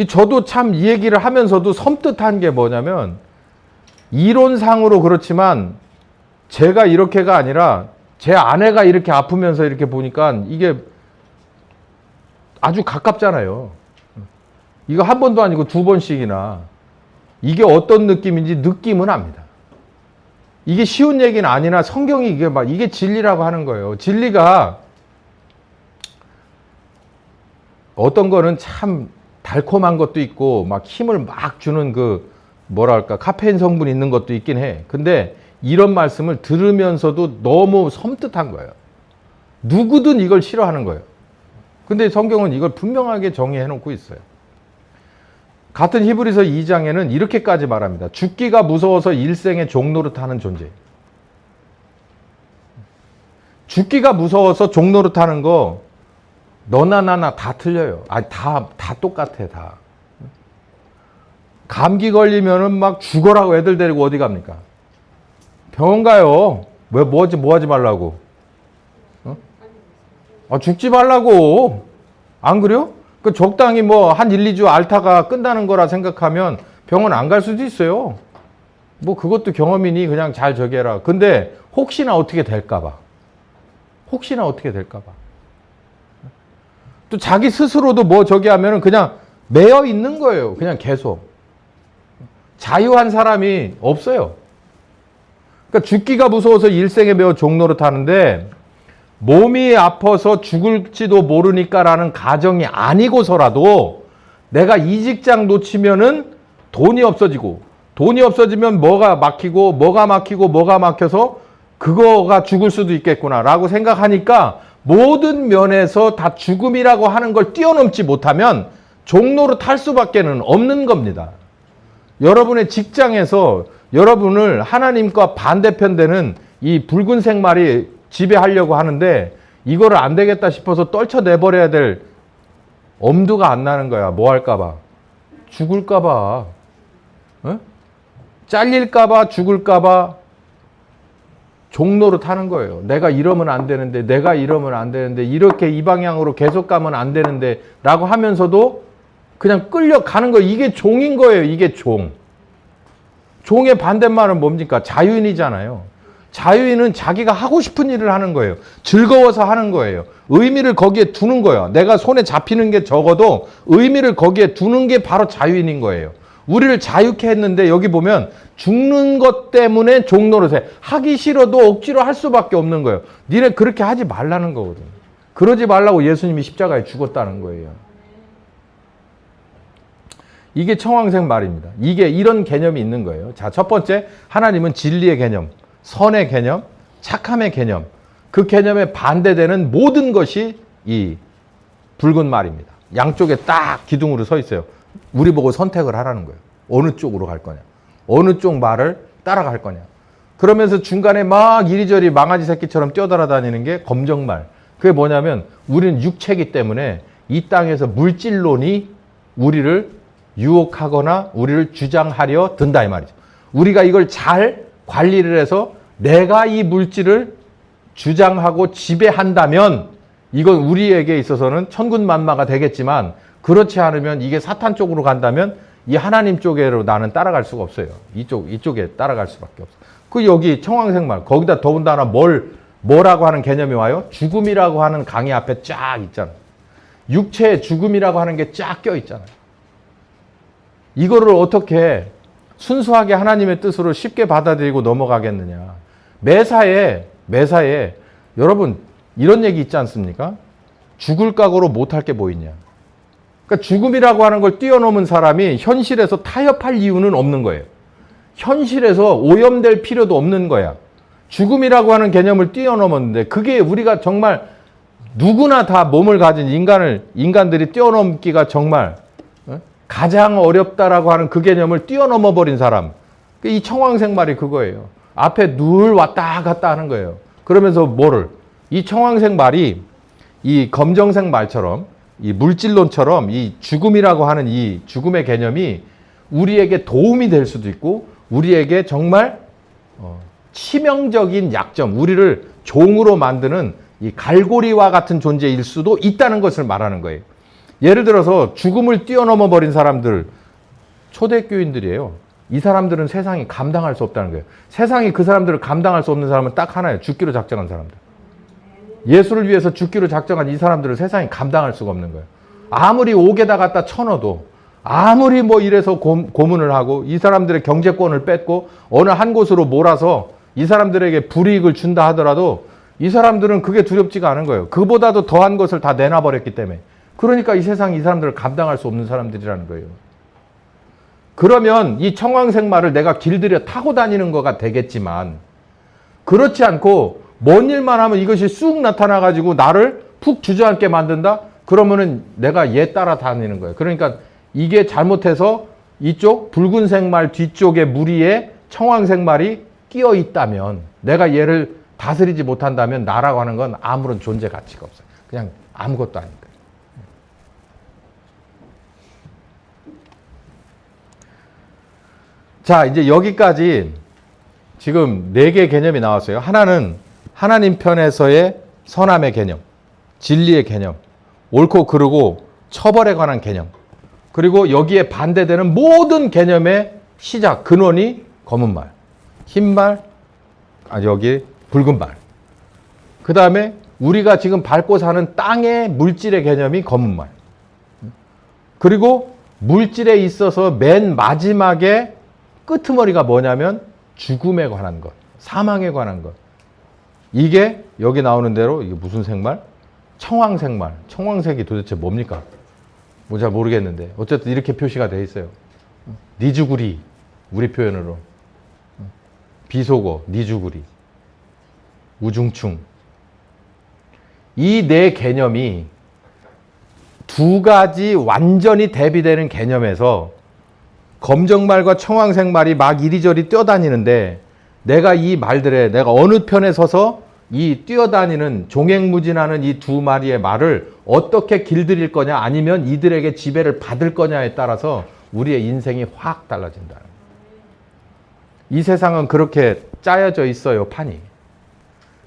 저도 참 이 얘기를 하면서도 섬뜩한 게 뭐냐면 이론상으로 그렇지만 제가 이렇게가 아니라 제 아내가 이렇게 아프면서 이렇게 보니까 이게 아주 가깝잖아요. 이거 한 번도 아니고 두 번씩이나. 이게 어떤 느낌인지 느낌은 압니다. 이게 쉬운 얘기는 아니나 성경이 이게 진리라고 하는 거예요. 진리가 어떤 거는 참 달콤한 것도 있고 막 힘을 막 주는 카페인 성분이 있는 것도 있긴 해. 근데 이런 말씀을 들으면서도 너무 섬뜩한 거예요. 누구든 이걸 싫어하는 거예요. 근데 성경은 이걸 분명하게 정의해 놓고 있어요. 같은 히브리서 2장에는 이렇게까지 말합니다. 죽기가 무서워서 일생의 종노릇하는 존재. 죽기가 무서워서 종노릇하는 거 너나 나나 다 틀려요. 다 똑같아 다. 감기 걸리면은 막 죽어라고 애들 데리고 어디 갑니까? 병원 가요. 왜 뭐 하지 말라고? 어? 죽지 말라고. 안 그래요? 그 적당히 뭐 한 1, 2주 앓다가 끝나는 거라 생각하면 병원 안 갈 수도 있어요. 뭐 그것도 경험이니 그냥 잘 저기 해라. 근데 혹시나 어떻게 될까 봐. 혹시나 어떻게 될까 봐. 또 자기 스스로도 뭐 저기 하면은 그냥 매여 있는 거예요. 그냥 계속. 자유한 사람이 없어요. 그러니까 죽기가 무서워서 일생에 매어 종로로 타는데 몸이 아파서 죽을지도 모르니까라는 가정이 아니고서라도 내가 이 직장 놓치면은 돈이 없어지고 돈이 없어지면 뭐가 막히고 뭐가 막히고 뭐가 막혀서 그거가 죽을 수도 있겠구나라고 생각하니까 모든 면에서 다 죽음이라고 하는 걸 뛰어넘지 못하면 종로로 탈 수밖에는 없는 겁니다. 여러분의 직장에서 여러분을 하나님과 반대편 되는 이 붉은색 말이 지배하려고 하는데 이거를 안 되겠다 싶어서 떨쳐내버려야 될 엄두가 안 나는 거야. 뭐 할까봐? 죽을까봐. 어? 잘릴까봐 죽을까봐 종로로 타는 거예요. 내가 이러면 안 되는데 내가 이러면 안 되는데 이렇게 이 방향으로 계속 가면 안 되는데 라고 하면서도 그냥 끌려가는 거예요. 이게 종인 거예요. 이게 종. 종의 반대말은 뭡니까? 자유인이잖아요. 자유인은 자기가 하고 싶은 일을 하는 거예요. 즐거워서 하는 거예요. 의미를 거기에 두는 거예요. 내가 손에 잡히는 게 적어도 의미를 거기에 두는 게 바로 자유인인 거예요. 우리를 자유케 했는데 여기 보면 죽는 것 때문에 종노릇해. 하기 싫어도 억지로 할 수밖에 없는 거예요. 니네 그렇게 하지 말라는 거거든. 그러지 말라고 예수님이 십자가에 죽었다는 거예요. 이게 청황색 말입니다. 이게 이런 개념이 있는 거예요. 자, 첫 번째, 하나님은 진리의 개념, 선의 개념, 착함의 개념, 그 개념에 반대되는 모든 것이 이 붉은 말입니다. 양쪽에 딱 기둥으로 서 있어요. 우리 보고 선택을 하라는 거예요. 어느 쪽으로 갈 거냐. 어느 쪽 말을 따라갈 거냐. 그러면서 중간에 막 이리저리 망아지 새끼처럼 뛰어다니는 게 검정말. 그게 뭐냐면 우리는 육체이기 때문에 이 땅에서 물질론이 우리를 유혹하거나 우리를 주장하려 든다 이 말이죠. 우리가 이걸 잘 관리를 해서 내가 이 물질을 주장하고 지배한다면 이건 우리에게 있어서는 천군만마가 되겠지만 그렇지 않으면 이게 사탄 쪽으로 간다면 이 하나님 쪽으로 나는 따라갈 수가 없어요. 이쪽에 따라갈 수밖에 없어. 그 여기 청황색 말 거기다 더군다나 뭐라고 하는 개념이 와요? 죽음이라고 하는 강의 앞에 쫙 있잖아요. 육체의 죽음이라고 하는 게 쫙 껴 있잖아요. 이거를 어떻게 순수하게 하나님의 뜻으로 쉽게 받아들이고 넘어가겠느냐. 매사에 여러분 이런 얘기 있지 않습니까? 죽을 각오로 못할 게 뭐 있냐. 그러니까 죽음이라고 하는 걸 뛰어넘은 사람이 현실에서 타협할 이유는 없는 거예요. 현실에서 오염될 필요도 없는 거야. 죽음이라고 하는 개념을 뛰어넘었는데 그게 우리가 정말 누구나 다 몸을 가진 인간들이 뛰어넘기가 정말 가장 어렵다라고 하는 그 개념을 뛰어넘어 버린 사람. 이 청황색 말이 그거예요. 앞에 늘 왔다 갔다 하는 거예요. 그러면서 이 청황색 말이 이 검정색 말처럼 이 물질론처럼 이 죽음이라고 하는 이 죽음의 개념이 우리에게 도움이 될 수도 있고 우리에게 정말 치명적인 약점, 우리를 종으로 만드는 이 갈고리와 같은 존재일 수도 있다는 것을 말하는 거예요. 예를 들어서 죽음을 뛰어넘어 버린 사람들, 초대교인들이에요. 이 사람들은 세상이 감당할 수 없다는 거예요. 세상이 그 사람들을 감당할 수 없는 사람은 딱 하나예요. 죽기로 작정한 사람들. 예수를 위해서 죽기로 작정한 이 사람들을 세상이 감당할 수가 없는 거예요. 아무리 옥에다 갖다 쳐넣어도 아무리 뭐 이래서 고문을 하고 이 사람들의 경제권을 뺏고 어느 한 곳으로 몰아서 이 사람들에게 불이익을 준다 하더라도 이 사람들은 그게 두렵지가 않은 거예요. 그보다도 더한 것을 다 내놔버렸기 때문에. 그러니까 이 세상이 이 사람들을 감당할 수 없는 사람들이라는 거예요. 그러면 이 청황색 말을 내가 길들여 타고 다니는 거가 되겠지만 그렇지 않고 뭔 일만 하면 이것이 쑥 나타나가지고 나를 푹 주저앉게 만든다? 그러면은 내가 얘 따라 다니는 거예요. 그러니까 이게 잘못해서 이쪽 붉은색 말 뒤쪽에 무리에 청황색 말이 끼어 있다면 내가 얘를 다스리지 못한다면 나라고 하는 건 아무런 존재 가치가 없어요. 그냥 아무것도 아니까. 자, 이제 여기까지 지금 4개의 개념이 나왔어요. 하나는 하나님 편에서의 선함의 개념, 진리의 개념, 옳고 그르고 처벌에 관한 개념, 그리고 여기에 반대되는 모든 개념의 시작, 근원이 검은 말, 흰 말, 여기 붉은 말. 그 다음에 우리가 지금 밟고 사는 땅의 물질의 개념이 검은 말. 그리고 물질에 있어서 맨 마지막에 끄트머리가 뭐냐면 죽음에 관한 것, 사망에 관한 것. 이게 여기 나오는 대로 이게 무슨 색말? 청황색말. 청황색이 도대체 뭡니까? 뭐 잘 모르겠는데 어쨌든 이렇게 표시가 돼 있어요. 니주구리, 우리 표현으로 비속어, 니주구리, 우중충. 이 네 개념이 두 가지 완전히 대비되는 개념에서 검정말과 청황색말이 막 이리저리 뛰어다니는데 내가 이 말들에 내가 어느 편에 서서 이 뛰어다니는 종횡무진하는 이 두 마리의 말을 어떻게 길들일 거냐 아니면 이들에게 지배를 받을 거냐에 따라서 우리의 인생이 확 달라진다. 이 세상은 그렇게 짜여져 있어요, 판이.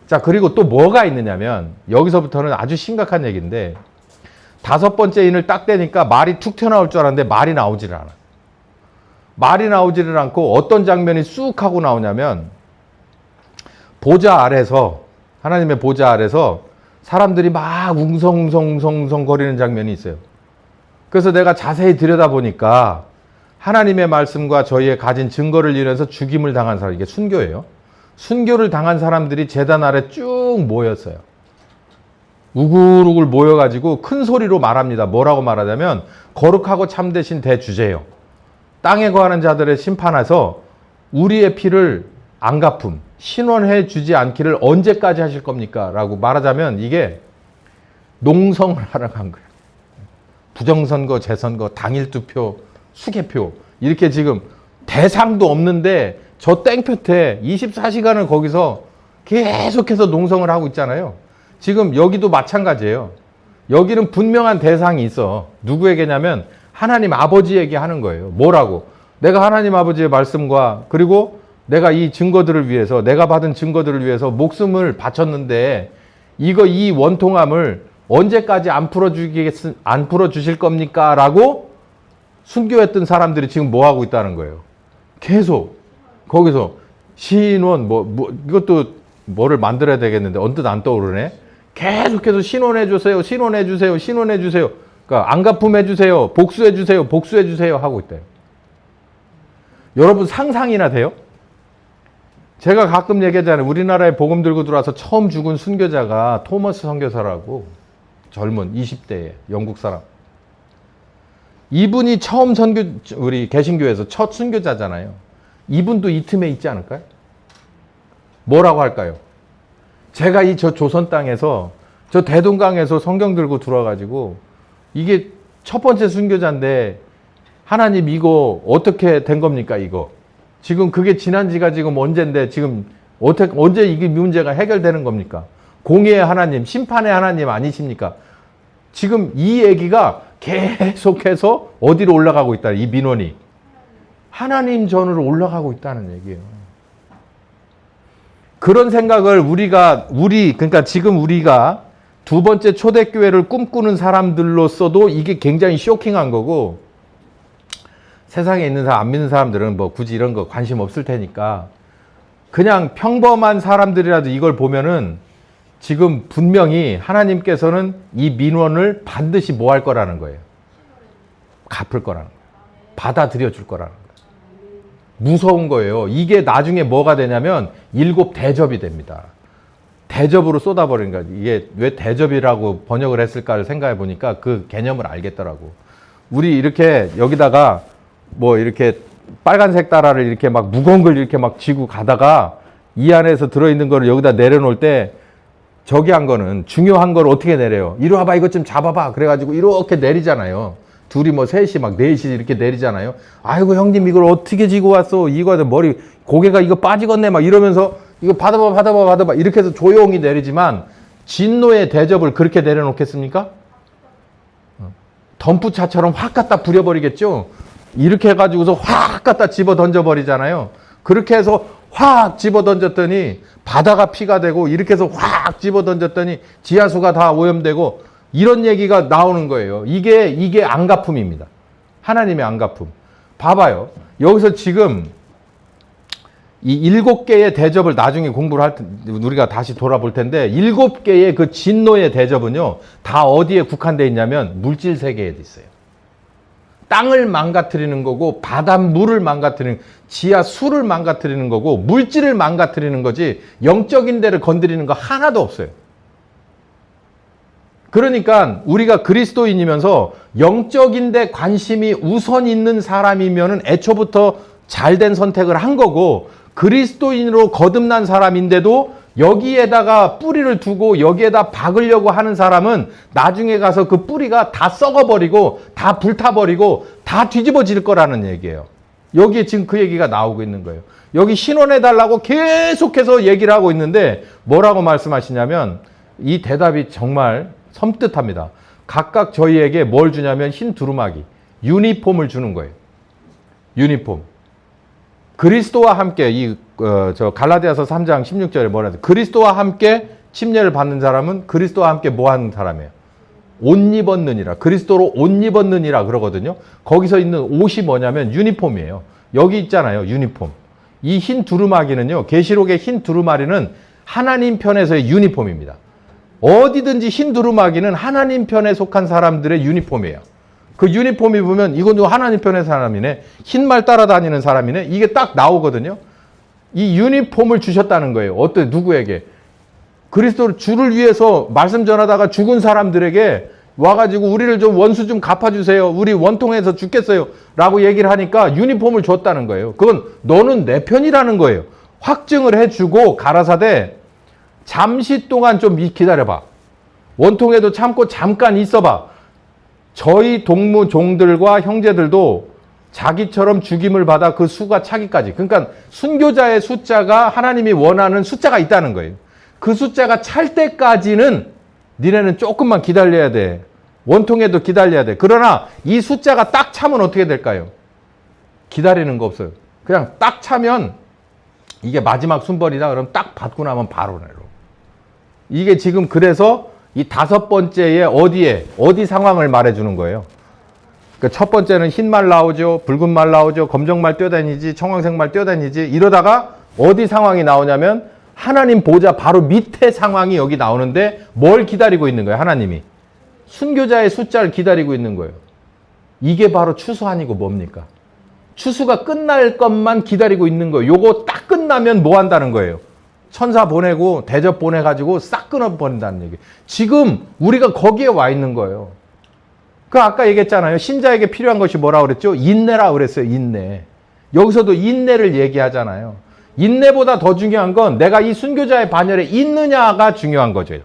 자, 그리고 또 뭐가 있느냐면 여기서부터는 아주 심각한 얘기인데 5번째 인을 딱 떼니까 말이 툭 튀어나올 줄 알았는데 말이 나오지를 않아. 말이 나오지를 않고 어떤 장면이 쑥 하고 나오냐면 보좌 아래서 하나님의 보좌 아래서 사람들이 막 웅성웅성 거리는 장면이 있어요. 그래서 내가 자세히 들여다보니까 하나님의 말씀과 저희의 가진 증거를 이용해서 죽임을 당한 사람, 이게 순교예요. 순교를 당한 사람들이 제단 아래 쭉 모였어요. 우글우글 모여가지고 큰 소리로 말합니다. 뭐라고 말하냐면 거룩하고 참되신 대주제요. 땅에 거하는 자들의 심판에서 우리의 피를 안 갚음, 신원해 주지 않기를 언제까지 하실 겁니까? 라고 말하자면 이게 농성을 하러 간 거예요. 부정선거, 재선거, 당일투표, 수개표 이렇게 지금 대상도 없는데 저 땡볕에 24시간을 거기서 계속해서 농성을 하고 있잖아요. 지금 여기도 마찬가지예요. 여기는 분명한 대상이 있어. 누구에게냐면 하나님 아버지에게 하는 거예요. 뭐라고? 내가 하나님 아버지의 말씀과 그리고 내가 이 증거들을 위해서 내가 받은 증거들을 위해서 목숨을 바쳤는데 이 원통함을 언제까지 안 풀어주실 겁니까? 라고 순교했던 사람들이 지금 뭐 하고 있다는 거예요. 계속 거기서 신원 이것도 뭐를 만들어야 되겠는데 언뜻 안 떠오르네. 계속해서 신원해 주세요. 신원해 주세요. 신원해 주세요. 그러니까 안갚음 주세요. 복수해 주세요. 복수해 주세요 하고 있대요. 여러분 상상이나 돼요? 제가 가끔 얘기하잖아요. 우리나라에 복음 들고 들어와서 처음 죽은 순교자가 토머스 선교사라고 젊은 20대에 영국 사람. 이분이 처음 우리 개신교에서 첫 순교자잖아요. 이분도 이 틈에 있지 않을까요? 뭐라고 할까요? 제가 저 조선 땅에서 저 대동강에서 성경 들고 들어와가지고 이게 첫 번째 순교자인데 하나님 이거 어떻게 된 겁니까 이거? 지금 그게 지난 지가 지금 언젠데 지금 언제 이게 문제가 해결되는 겁니까? 공의의 하나님, 심판의 하나님 아니십니까? 지금 이 얘기가 계속해서 어디로 올라가고 있다. 이 민원이. 하나님 전으로 올라가고 있다는 얘기예요. 그런 생각을 그러니까 지금 우리가 두 번째 초대교회를 꿈꾸는 사람들로서도 이게 굉장히 쇼킹한 거고, 세상에 있는 사람, 안 믿는 사람들은 뭐 굳이 이런 거 관심 없을 테니까 그냥 평범한 사람들이라도 이걸 보면은 지금 분명히 하나님께서는 이 민원을 반드시 뭐 할 거라는 거예요. 갚을 거라는 거예요. 받아들여 줄 거라는 거예요. 무서운 거예요. 이게 나중에 뭐가 되냐면 7 대접이 됩니다. 대접으로 쏟아버리는 거야. 이게 왜 대접이라고 번역을 했을까를 생각해 보니까 그 개념을 알겠더라고. 우리 이렇게 여기다가 뭐 이렇게 빨간색 다라를 이렇게 막 무거운 걸 이렇게 막 쥐고 가다가 이 안에서 들어있는 거를 여기다 내려놓을 때 저기 한 거는 중요한 걸 어떻게 내려요? 이리 와봐, 이것 좀 잡아봐. 그래가지고 이렇게 내리잖아요. 둘이 뭐 셋이 막 넷이 이렇게 내리잖아요. 아이고 형님 이걸 어떻게 지고 왔어? 이거 머리 고개가 이거 빠지겠네 막 이러면서 이거 받아봐 이렇게 해서 조용히 내리지만 진노의 대접을 그렇게 내려놓겠습니까? 덤프차처럼 확 갖다 부려버리겠죠. 이렇게 해가지고서 확 갖다 집어 던져버리잖아요. 그렇게 해서 확 집어 던졌더니 바다가 피가 되고, 이렇게 해서 확 집어 던졌더니 지하수가 다 오염되고, 이런 얘기가 나오는 거예요. 이게 안갚음입니다. 하나님의 안갚음. 봐봐요. 여기서 지금 이 7개의 대접을 나중에 공부를 할 때 우리가 다시 돌아볼 텐데, 7개의 그 진노의 대접은요, 다 어디에 국한되어 있냐면 물질 세계에 있어요. 땅을 망가뜨리는 거고, 바닷물을 망가뜨리는, 지하 수를 망가뜨리는 거고, 물질을 망가뜨리는 거지 영적인 데를 건드리는 거 하나도 없어요. 그러니까 우리가 그리스도인이면서 영적인 데 관심이 우선 있는 사람이면은 애초부터 잘된 선택을 한 거고, 그리스도인으로 거듭난 사람인데도 여기에다가 뿌리를 두고 여기에다 박으려고 하는 사람은 나중에 가서 그 뿌리가 다 썩어버리고 다 불타버리고 다 뒤집어질 거라는 얘기예요. 여기에 지금 그 얘기가 나오고 있는 거예요. 여기 신원해달라고 계속해서 얘기를 하고 있는데 뭐라고 말씀하시냐면, 이 대답이 정말 섬뜩합니다. 각각 저희에게 뭘 주냐면 흰 두루마기, 유니폼을 주는 거예요. 유니폼. 그리스도와 함께 갈라디아서 3장 16절에 뭐라 해요? 그리스도와 함께 침례를 받는 사람은 그리스도와 함께 뭐 하는 사람이에요? 옷 입었느니라. 그리스도로 옷 입었느니라 그러거든요. 거기서 있는 옷이 뭐냐면 유니폼이에요. 여기 있잖아요. 유니폼. 이 흰 두루마기는요. 계시록의 흰 두루마리는 하나님 편에서의 유니폼입니다. 어디든지 흰 두루마기는 하나님 편에 속한 사람들의 유니폼이에요. 그 유니폼이 보면 이건 하나님 편의 사람이네, 흰 말 따라다니는 사람이네, 이게 딱 나오거든요. 이 유니폼을 주셨다는 거예요. 누구에게? 그리스도 주를 위해서 말씀 전하다가 죽은 사람들에게 와가지고 우리를 좀 원수 좀 갚아주세요, 우리 원통해서 죽겠어요 라고 얘기를 하니까 유니폼을 줬다는 거예요. 그건 너는 내 편이라는 거예요. 확증을 해주고 가라사대 잠시 동안 좀 기다려봐. 원통에도 참고 잠깐 있어봐. 저희 동무 종들과 형제들도 자기처럼 죽임을 받아 그 수가 차기까지. 그러니까 순교자의 숫자가 하나님이 원하는 숫자가 있다는 거예요. 그 숫자가 찰 때까지는 니네는 조금만 기다려야 돼. 원통에도 기다려야 돼. 그러나 이 숫자가 딱 차면 어떻게 될까요? 기다리는 거 없어요. 그냥 딱 차면 이게 마지막 순번이다 그러면 딱 받고 나면 바로 내려. 이게 지금 그래서 이 5번째에 어디 상황을 말해주는 거예요. 그러니까 첫 번째는 흰 말 나오죠, 붉은 말 나오죠, 검정 말 뛰어다니지, 청황색 말 뛰어다니지, 이러다가 어디 상황이 나오냐면 하나님 보좌 바로 밑에 상황이 여기 나오는데 뭘 기다리고 있는 거예요? 하나님이 순교자의 숫자를 기다리고 있는 거예요. 이게 바로 추수 아니고 뭡니까? 추수가 끝날 것만 기다리고 있는 거예요. 요거 딱 끝나면 뭐 한다는 거예요? 천사 보내고 대접 보내가지고 싹 끊어버린다는 얘기. 지금 우리가 거기에 와 있는 거예요. 그 아까 얘기했잖아요. 신자에게 필요한 것이 뭐라고 그랬죠? 인내라 그랬어요. 인내. 여기서도 인내를 얘기하잖아요. 인내보다 더 중요한 건 내가 이 순교자의 반열에 있느냐가 중요한 거죠.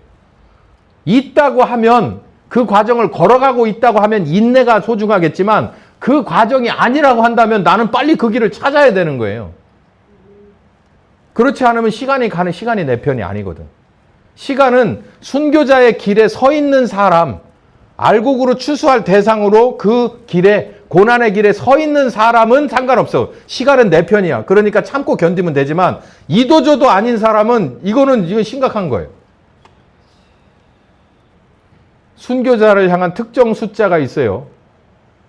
있다고 하면, 그 과정을 걸어가고 있다고 하면 인내가 소중하겠지만, 그 과정이 아니라고 한다면 나는 빨리 그 길을 찾아야 되는 거예요. 그렇지 않으면 시간이 내 편이 아니거든. 시간은 순교자의 길에 서 있는 사람, 알곡으로 추수할 대상으로 그 길에, 고난의 길에 서 있는 사람은 상관없어. 시간은 내 편이야. 그러니까 참고 견디면 되지만 이도저도 아닌 사람은 이건 심각한 거예요. 순교자를 향한 특정 숫자가 있어요.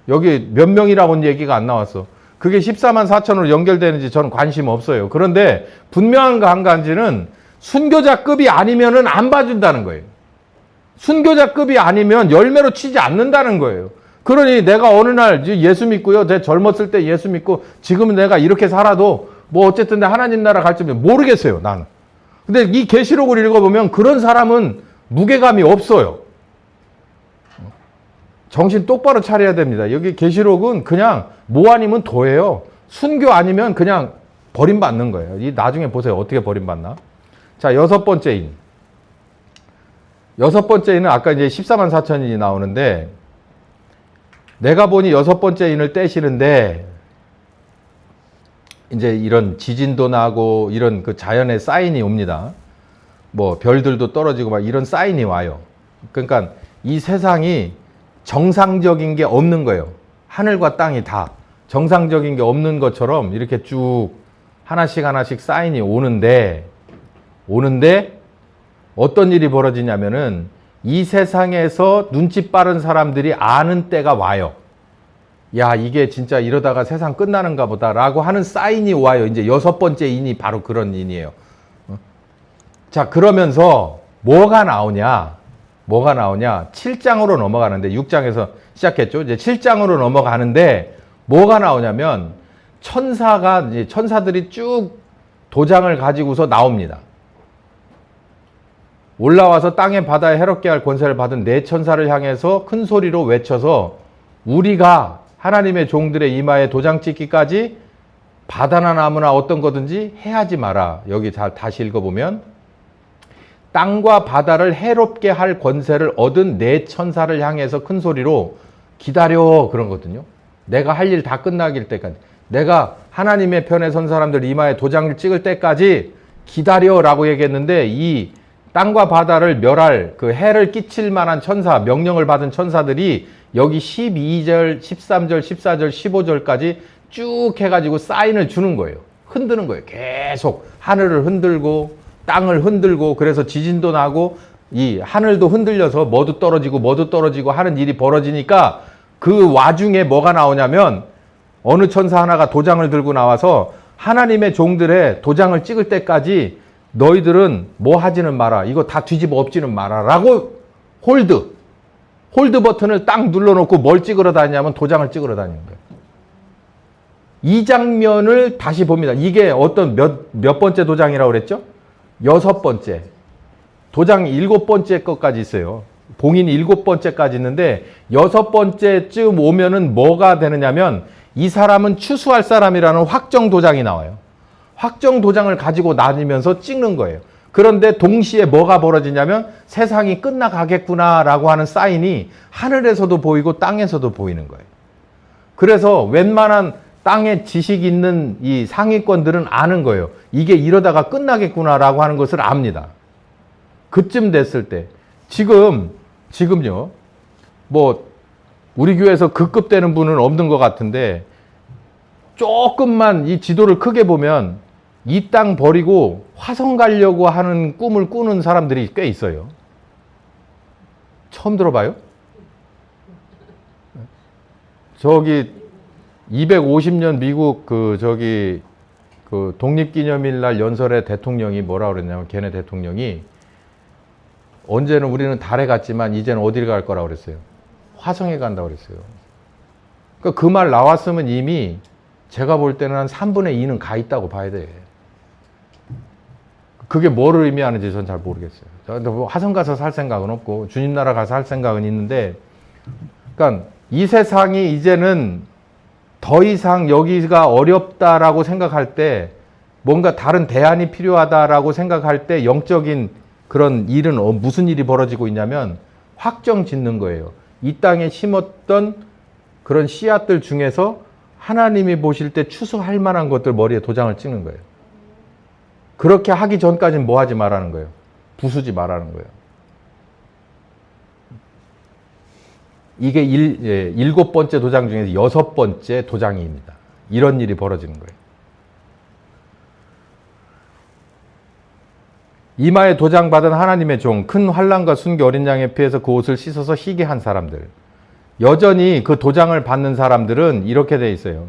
여기 몇 명이라고는 얘기가 안 나왔어. 그게 14만 4천으로 연결되는지 저는 관심 없어요. 그런데 분명한 거 한 가지는 순교자급이 아니면은 안 봐준다는 거예요. 순교자급이 아니면 열매로 치지 않는다는 거예요. 그러니 내가 어느 날 예수 믿고요. 내 젊었을 때 예수 믿고 지금은 내가 이렇게 살아도 뭐 어쨌든 내 하나님 나라 갈지 모르겠어요. 나는. 근데 이 계시록을 읽어보면 그런 사람은 무게감이 없어요. 정신 똑바로 차려야 됩니다. 여기 계시록은 그냥 뭐 아니면 도예요. 순교 아니면 그냥 버림받는 거예요. 이 나중에 보세요. 어떻게 버림받나. 자, 여섯 번째인 아까 이제 14만 4천인이 나오는데, 내가 보니 여섯 번째 인을 떼시는데 이제 이런 지진도 나고 이런 그 자연의 사인이 옵니다. 뭐 별들도 떨어지고 막 이런 사인이 와요. 그러니까 이 세상이 정상적인 게 없는 거예요. 하늘과 땅이 다 정상적인 게 없는 것처럼 이렇게 쭉 하나씩 하나씩 사인이 오는데 어떤 일이 벌어지냐면은 이 세상에서 눈치 빠른 사람들이 아는 때가 와요. 야, 이게 진짜 이러다가 세상 끝나는가 보다라고 하는 사인이 와요. 이제 6번째 인이 바로 그런 인이에요. 자, 그러면서 뭐가 나오냐? 7장으로 넘어가는데 6장에서 시작했죠. 이제 7장으로 넘어가는데 뭐가 나오냐면 천사들이 쭉 도장을 가지고서 나옵니다. 올라와서 땅에 바다에 해롭게 할 권세를 받은 네 천사를 향해서 큰 소리로 외쳐서 우리가 하나님의 종들의 이마에 도장 찍기까지 바다나 나무나 어떤 거든지 해하지 마라. 여기 다시 읽어보면 땅과 바다를 해롭게 할 권세를 얻은 네 천사를 향해서 큰 소리로 기다려 그런 거거든요. 내가 할 일 다 끝나길 때까지, 내가 하나님의 편에 선 사람들 이마에 도장을 찍을 때까지 기다려라고 얘기했는데 이 땅과 바다를 멸할 그 해를 끼칠 만한 천사, 명령을 받은 천사들이 여기 12절, 13절, 14절, 15절까지 쭉 해가지고 사인을 주는 거예요. 흔드는 거예요. 계속 하늘을 흔들고 땅을 흔들고, 그래서 지진도 나고 이 하늘도 흔들려서 뭐도 떨어지고 하는 일이 벌어지니까 그 와중에 뭐가 나오냐면 어느 천사 하나가 도장을 들고 나와서 하나님의 종들의 도장을 찍을 때까지 너희들은 뭐 하지는 마라. 이거 다 뒤집어 엎지는 마라. 라고 홀드 버튼을 딱 눌러놓고 뭘 찍으러 다니냐면 도장을 찍으러 다니는 거예요. 이 장면을 다시 봅니다. 이게 어떤 몇 번째 도장이라고 그랬죠? 6번째. 도장 7번째 것까지 있어요. 봉인 7번째까지 있는데 6번째쯤 오면은 뭐가 되느냐면 이 사람은 추수할 사람이라는 확정 도장이 나와요. 확정 도장을 가지고 다니면서 찍는 거예요. 그런데 동시에 뭐가 벌어지냐면 세상이 끝나가겠구나라고 하는 사인이 하늘에서도 보이고 땅에서도 보이는 거예요. 그래서 웬만한 땅에 지식 있는 이 상위권들은 아는 거예요. 이게 이러다가 끝나겠구나라고 하는 것을 압니다. 그쯤 됐을 때 지금요 뭐 우리 교회에서 급급되는 분은 없는 것 같은데 조금만 이 지도를 크게 보면 이 땅 버리고 화성 가려고 하는 꿈을 꾸는 사람들이 꽤 있어요. 처음 들어봐요? 저기 250년 미국 그 독립기념일 날 연설에 대통령이 뭐라 그랬냐면 걔네 대통령이 언제는 우리는 달에 갔지만 이제는 어디를 갈 거라고 그랬어요. 화성에 간다고 그랬어요. 그러니까 그 말 나왔으면 이미 제가 볼 때는 한 3분의 2는 가 있다고 봐야 돼. 그게 뭐를 의미하는지 전 잘 모르겠어요. 뭐 화성 가서 살 생각은 없고 주님 나라 가서 할 생각은 있는데, 그러니까 이 세상이 이제는 더 이상 여기가 어렵다라고 생각할 때, 뭔가 다른 대안이 필요하다라고 생각할 때 영적인 그런 일은 무슨 일이 벌어지고 있냐면 확정 짓는 거예요. 이 땅에 심었던 그런 씨앗들 중에서 하나님이 보실 때 추수할 만한 것들 머리에 도장을 찍는 거예요. 그렇게 하기 전까지는 뭐 하지 말라는 거예요. 부수지 말라는 거예요. 이게 7번째 도장 중에서 6번째 도장입니다. 이런 일이 벌어지는 거예요. 이마에 도장받은 하나님의 종, 큰 환난과 순교 어린 양의 피에서 그 옷을 씻어서 희게 한 사람들. 여전히 그 도장을 받는 사람들은 이렇게 돼 있어요.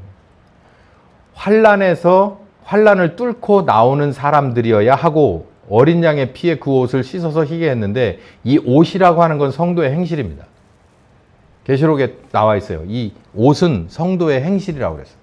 환난을 뚫고 나오는 사람들이어야 하고 어린 양의 피에 그 옷을 씻어서 희게 했는데, 이 옷이라고 하는 건 성도의 행실입니다. 계시록에 나와 있어요. 이 옷은 성도의 행실이라고 그랬어요.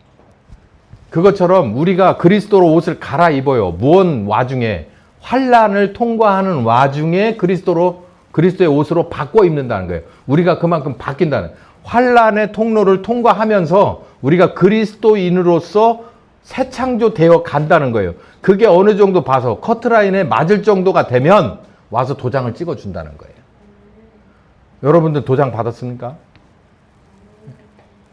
그것처럼 우리가 그리스도로 옷을 갈아입어요. 무언 와중에, 환난을 통과하는 와중에 그리스도의 옷으로 바꿔 입는다는 거예요. 우리가 그만큼 바뀐다는, 환난의 통로를 통과하면서 우리가 그리스도인으로서 새 창조되어 간다는 거예요. 그게 어느 정도 봐서 커트라인에 맞을 정도가 되면 와서 도장을 찍어준다는 거예요. 여러분들 도장 받았습니까?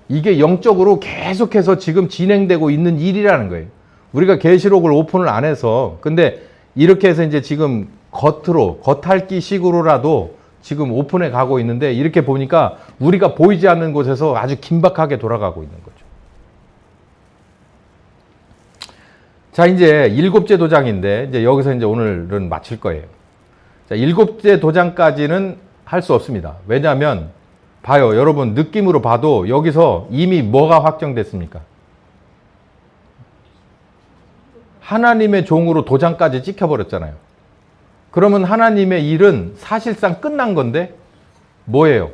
이게 영적으로 계속해서 지금 진행되고 있는 일이라는 거예요. 우리가 계시록을 오픈을 안 해서, 근데 이렇게 해서 이제 지금 겉핥기 식으로라도 지금 오픈해 가고 있는데, 이렇게 보니까 우리가 보이지 않는 곳에서 아주 긴박하게 돌아가고 있는 거죠. 자, 이제 일곱째 도장인데, 이제 여기서 이제 오늘은 마칠 거예요. 자, 일곱째 도장까지는 할 수 없습니다. 왜냐하면, 봐요. 여러분, 느낌으로 봐도 여기서 이미 뭐가 확정됐습니까? 하나님의 종으로 도장까지 찍혀버렸잖아요. 그러면 하나님의 일은 사실상 끝난 건데, 뭐예요?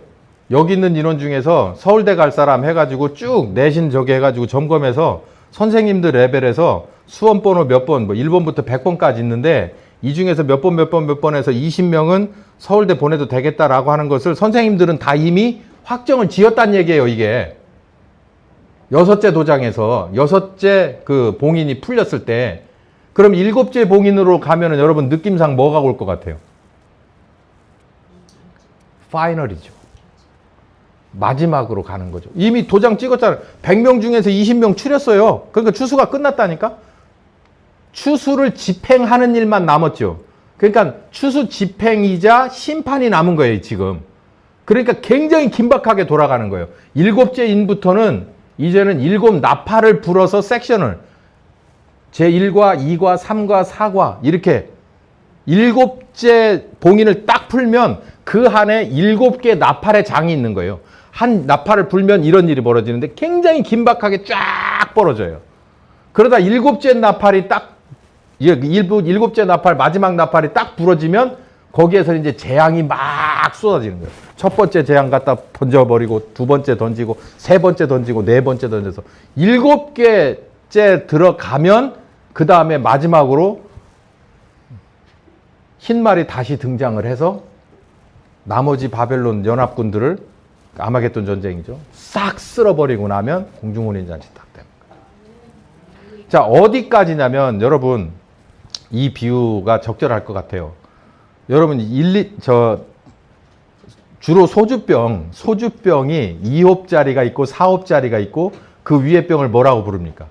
여기 있는 인원 중에서 서울대 갈 사람 해가지고 쭉 내신 저기 해가지고 점검해서 선생님들 레벨에서 수험 번호 몇 번, 뭐 1번부터 100번까지 있는데 이 중에서 몇 번 해서 20명은 서울대 보내도 되겠다라고 하는 것을 선생님들은 다 이미 확정을 지었다는 얘기예요, 이게. 여섯째 도장에서 여섯째 그 봉인이 풀렸을 때 그럼 일곱째 봉인으로 가면은 여러분 느낌상 뭐가 올 것 같아요? 파이널이죠. 마지막으로 가는 거죠. 이미 도장 찍었잖아요. 100명 중에서 20명 추렸어요. 그러니까 추수가 끝났다니까? 추수를 집행하는 일만 남았죠. 그러니까 추수 집행이자 심판이 남은 거예요, 지금. 그러니까 굉장히 긴박하게 돌아가는 거예요. 일곱째 인부터는 이제는 일곱 나팔을 불어서 섹션을 제1과 2과 3과 4과 이렇게 일곱째 봉인을 딱 풀면 그 안에 7개 나팔의 장이 있는 거예요. 한 나팔을 불면 이런 일이 벌어지는데 굉장히 긴박하게 쫙 벌어져요. 그러다 일곱째 나팔이 딱 일곱째 나팔 마지막 나팔이 딱 부러지면 거기에서 이제 재앙이 막 쏟아지는 거예요. 첫 번째 재앙 갖다 던져버리고 두 번째 던지고 세 번째 던지고 네 번째 던져서 7개째 들어가면 그 다음에 마지막으로 흰말이 다시 등장을 해서 나머지 바벨론 연합군들을 아마겟돈 전쟁이죠. 싹 쓸어버리고 나면 공중혼인잔치 딱 됩니다. 자, 어디까지냐면 여러분 이 비유가 적절할 것 같아요. 여러분 주로 소주병이 2홉짜리가 있고 4홉짜리가 있고 그 위에 병을 뭐라고 부릅니까?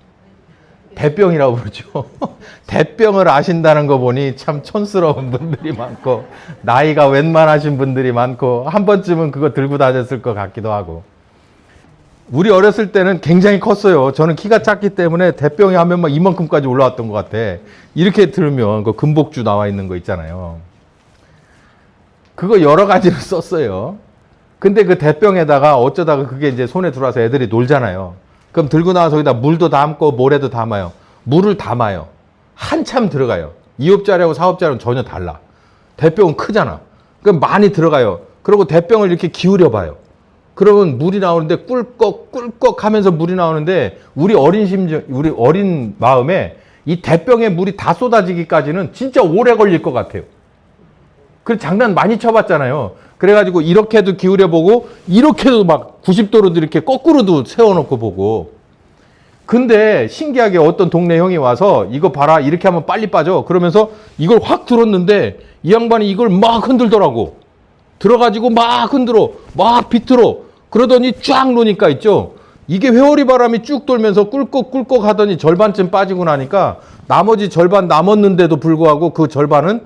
대병이라고 부르죠. 대병을 아신다는 거 보니 참 촌스러운 분들이 많고 나이가 웬만하신 분들이 많고 한 번쯤은 그거 들고 다녔을 것 같기도 하고. 우리 어렸을 때는 굉장히 컸어요. 저는 키가 작기 때문에 대병이 하면 막 이만큼까지 올라왔던 것 같아. 이렇게 들으면 그 금복주 나와 있는 거 있잖아요. 그거 여러 가지로 썼어요. 근데 그 대병에다가 어쩌다가 그게 이제 손에 들어와서 애들이 놀잖아요. 그럼 들고 나와서 거기다 물도 담고 모래도 담아요. 물을 담아요. 한참 들어가요. 2홉짜리하고 4홉짜리는 전혀 달라. 대병은 크잖아. 그럼 많이 들어가요. 그리고 대병을 이렇게 기울여 봐요. 그러면 물이 나오는데 꿀꺽 하면서 물이 나오는데 우리 어린 마음에 이 대병에 물이 다 쏟아지기까지는 진짜 오래 걸릴 것 같아요. 그래서 장난 많이 쳐봤잖아요. 그래가지고 이렇게도 기울여보고 이렇게도 막 90도로도 이렇게 거꾸로도 세워놓고 보고. 근데 신기하게 어떤 동네 형이 와서 이거 봐라 이렇게 하면 빨리 빠져 그러면서 이걸 확 들었는데 이 양반이 이걸 막 흔들더라고. 들어가지고 막 흔들어 막 비틀어 그러더니 쫙 놓으니까 있죠. 이게 회오리 바람이 쭉 돌면서 꿀꺽 하더니 절반쯤 빠지고 나니까 나머지 절반 남았는데도 불구하고 그 절반은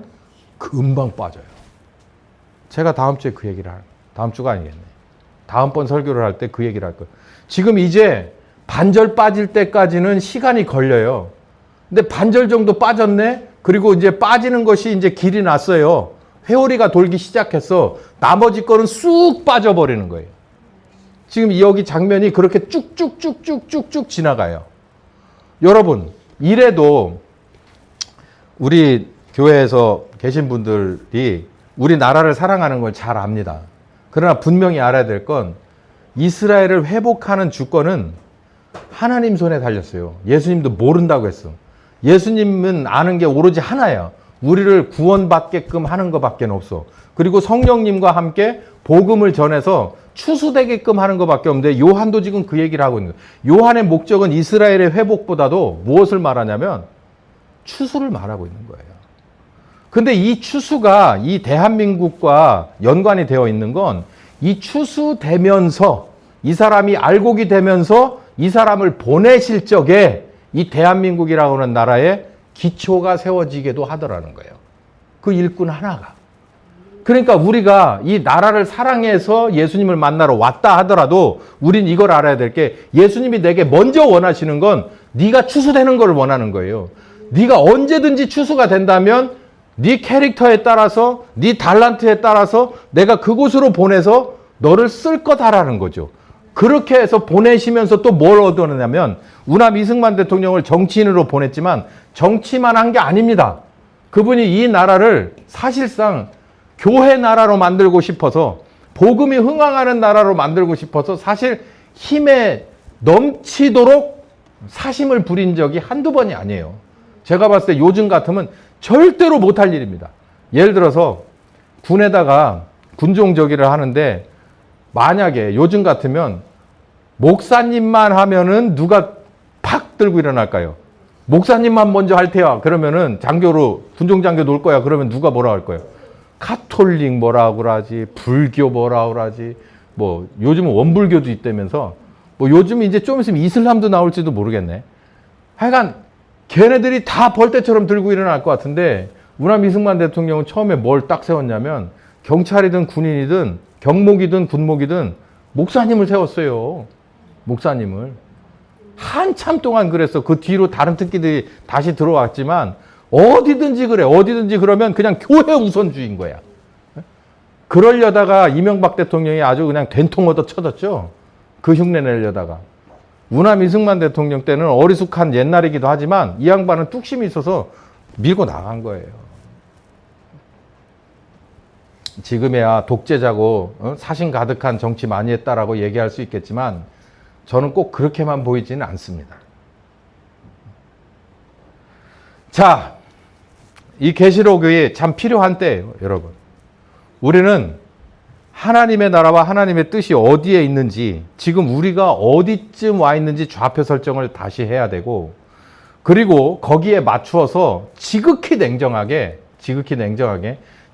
금방 빠져요. 제가 다음 주에 그 얘기를 다음 주가 아니겠네. 다음번 설교를 할 때 그 얘기를 할 거예요. 지금 이제 반절 빠질 때까지는 시간이 걸려요. 근데 반절 정도 빠졌네? 그리고 이제 빠지는 것이 이제 길이 났어요. 회오리가 돌기 시작했어. 나머지 거는 쑥 빠져버리는 거예요. 지금 여기 장면이 그렇게 쭉쭉 지나가요. 여러분, 이래도 우리 교회에서 계신 분들이 우리나라를 사랑하는 걸 잘 압니다. 그러나 분명히 알아야 될 건 이스라엘을 회복하는 주권은 하나님 손에 달렸어요. 예수님도 모른다고 했어. 예수님은 아는 게 오로지 하나야. 우리를 구원받게끔 하는 것밖에 없어. 그리고 성령님과 함께 복음을 전해서 추수되게끔 하는 것밖에 없는데 요한도 지금 그 얘기를 하고 있는 거예요. 요한의 목적은 이스라엘의 회복보다도 무엇을 말하냐면 추수를 말하고 있는 거예요. 근데 이 추수가 이 대한민국과 연관이 되어 있는 건 이 추수되면서 이 사람이 알곡이 되면서 이 사람을 보내실 적에 이 대한민국이라고 하는 나라에 기초가 세워지기도 하더라는 거예요. 그 일꾼 하나가. 그러니까 우리가 이 나라를 사랑해서 예수님을 만나러 왔다 하더라도 우린 이걸 알아야 될 게 예수님이 내게 먼저 원하시는 건 네가 추수되는 걸 원하는 거예요. 네가 언제든지 추수가 된다면 네 캐릭터에 따라서 네 달란트에 따라서 내가 그곳으로 보내서 너를 쓸 거다라는 거죠. 그렇게 해서 보내시면서 또 뭘 얻어내냐면 우남 이승만 대통령을 정치인으로 보냈지만 정치만 한 게 아닙니다. 그분이 이 나라를 사실상 교회 나라로 만들고 싶어서 복음이 흥황하는 나라로 만들고 싶어서 사실 힘에 넘치도록 사심을 부린 적이 한두 번이 아니에요. 제가 봤을 때 요즘 같으면 절대로 못할 일입니다. 예를 들어서 군에다가 군종저기를 하는데 만약에 요즘 같으면 목사님만 하면은 누가 팍 들고 일어날까요? 목사님만 먼저 할 테야. 그러면은 장교로 군종장교 놓을 거야. 그러면 누가 뭐라 할 거예요? 카톨릭 뭐라 그러지, 불교 뭐라 그러지, 뭐 요즘은 원불교도 있다면서 뭐 요즘 이제 좀 있으면 이슬람도 나올지도 모르겠네. 하여간 걔네들이 다 벌떼처럼 들고 일어날 것 같은데 우남 이승만 대통령은 처음에 뭘 딱 세웠냐면 경찰이든 군인이든 경목이든 군목이든 목사님을 세웠어요. 목사님을. 한참 동안 그랬어. 그 뒤로 다른 특기들이 다시 들어왔지만 어디든지 그래. 어디든지 그러면 그냥 교회 우선주의인 거야. 그러려다가 이명박 대통령이 아주 그냥 된통 얻어 쳐졌죠. 그 흉내 내려다가. 우남 이승만 대통령 때는 어리숙한 옛날이기도 하지만 이 양반은 뚝심이 있어서 밀고 나간 거예요. 지금에야 독재자고 사심 가득한 정치 많이 했다라고 얘기할 수 있겠지만 저는 꼭 그렇게만 보이지는 않습니다. 자, 이 계시록이 참 필요한 때예요, 여러분. 우리는 하나님의 나라와 하나님의 뜻이 어디에 있는지, 지금 우리가 어디쯤 와 있는지 좌표 설정을 다시 해야 되고, 그리고 거기에 맞추어서 지극히 냉정하게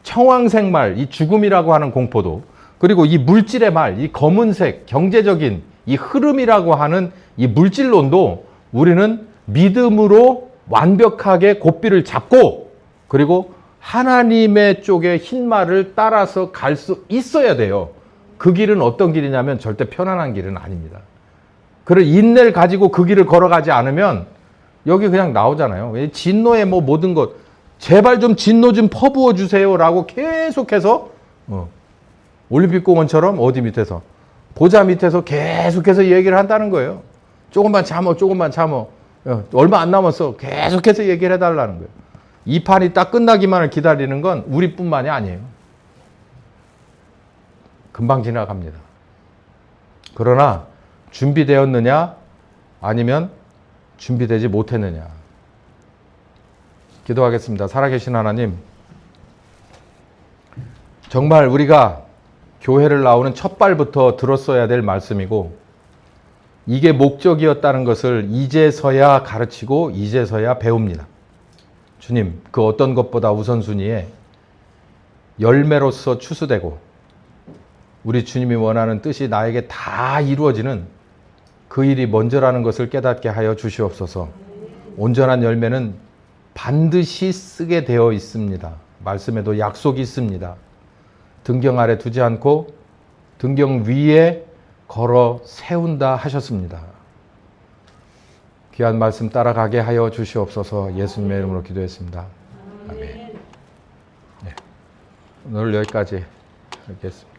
청황색 말, 이 죽음이라고 하는 공포도, 그리고 이 물질의 말, 이 검은색 경제적인 이 흐름이라고 하는 이 물질론도 우리는 믿음으로 완벽하게 고삐를 잡고, 그리고 하나님의 쪽에 흰 말을 따라서 갈 수 있어야 돼요. 그 길은 어떤 길이냐면 절대 편안한 길은 아닙니다. 그런 인내를 가지고 그 길을 걸어가지 않으면 여기 그냥 나오잖아요. 진노의 뭐 모든 것, 제발 좀 진노 좀 퍼부어 주세요라고 계속해서 올림픽공원처럼 어디 밑에서 보좌 밑에서 계속해서 얘기를 한다는 거예요. 조금만 참어, 조금만 참어. 얼마 안 남았어. 계속해서 얘기를 해달라는 거예요. 이 판이 딱 끝나기만을 기다리는 건 우리뿐만이 아니에요. 금방 지나갑니다. 그러나 준비되었느냐 아니면 준비되지 못했느냐. 기도하겠습니다. 살아계신 하나님, 정말 우리가 교회를 나오는 첫 발부터 들었어야 될 말씀이고 이게 목적이었다는 것을 이제서야 가르치고 이제서야 배웁니다. 주님, 그 어떤 것보다 우선순위에 열매로서 추수되고 우리 주님이 원하는 뜻이 나에게 다 이루어지는 그 일이 먼저라는 것을 깨닫게 하여 주시옵소서. 온전한 열매는 반드시 쓰게 되어 있습니다. 말씀에도 약속이 있습니다. 등경 아래 두지 않고 등경 위에 걸어 세운다 하셨습니다. 귀한 말씀 따라가게 하여 주시옵소서. 예수님의 이름으로 기도했습니다. 아멘. 네. 오늘 여기까지 하겠습니다.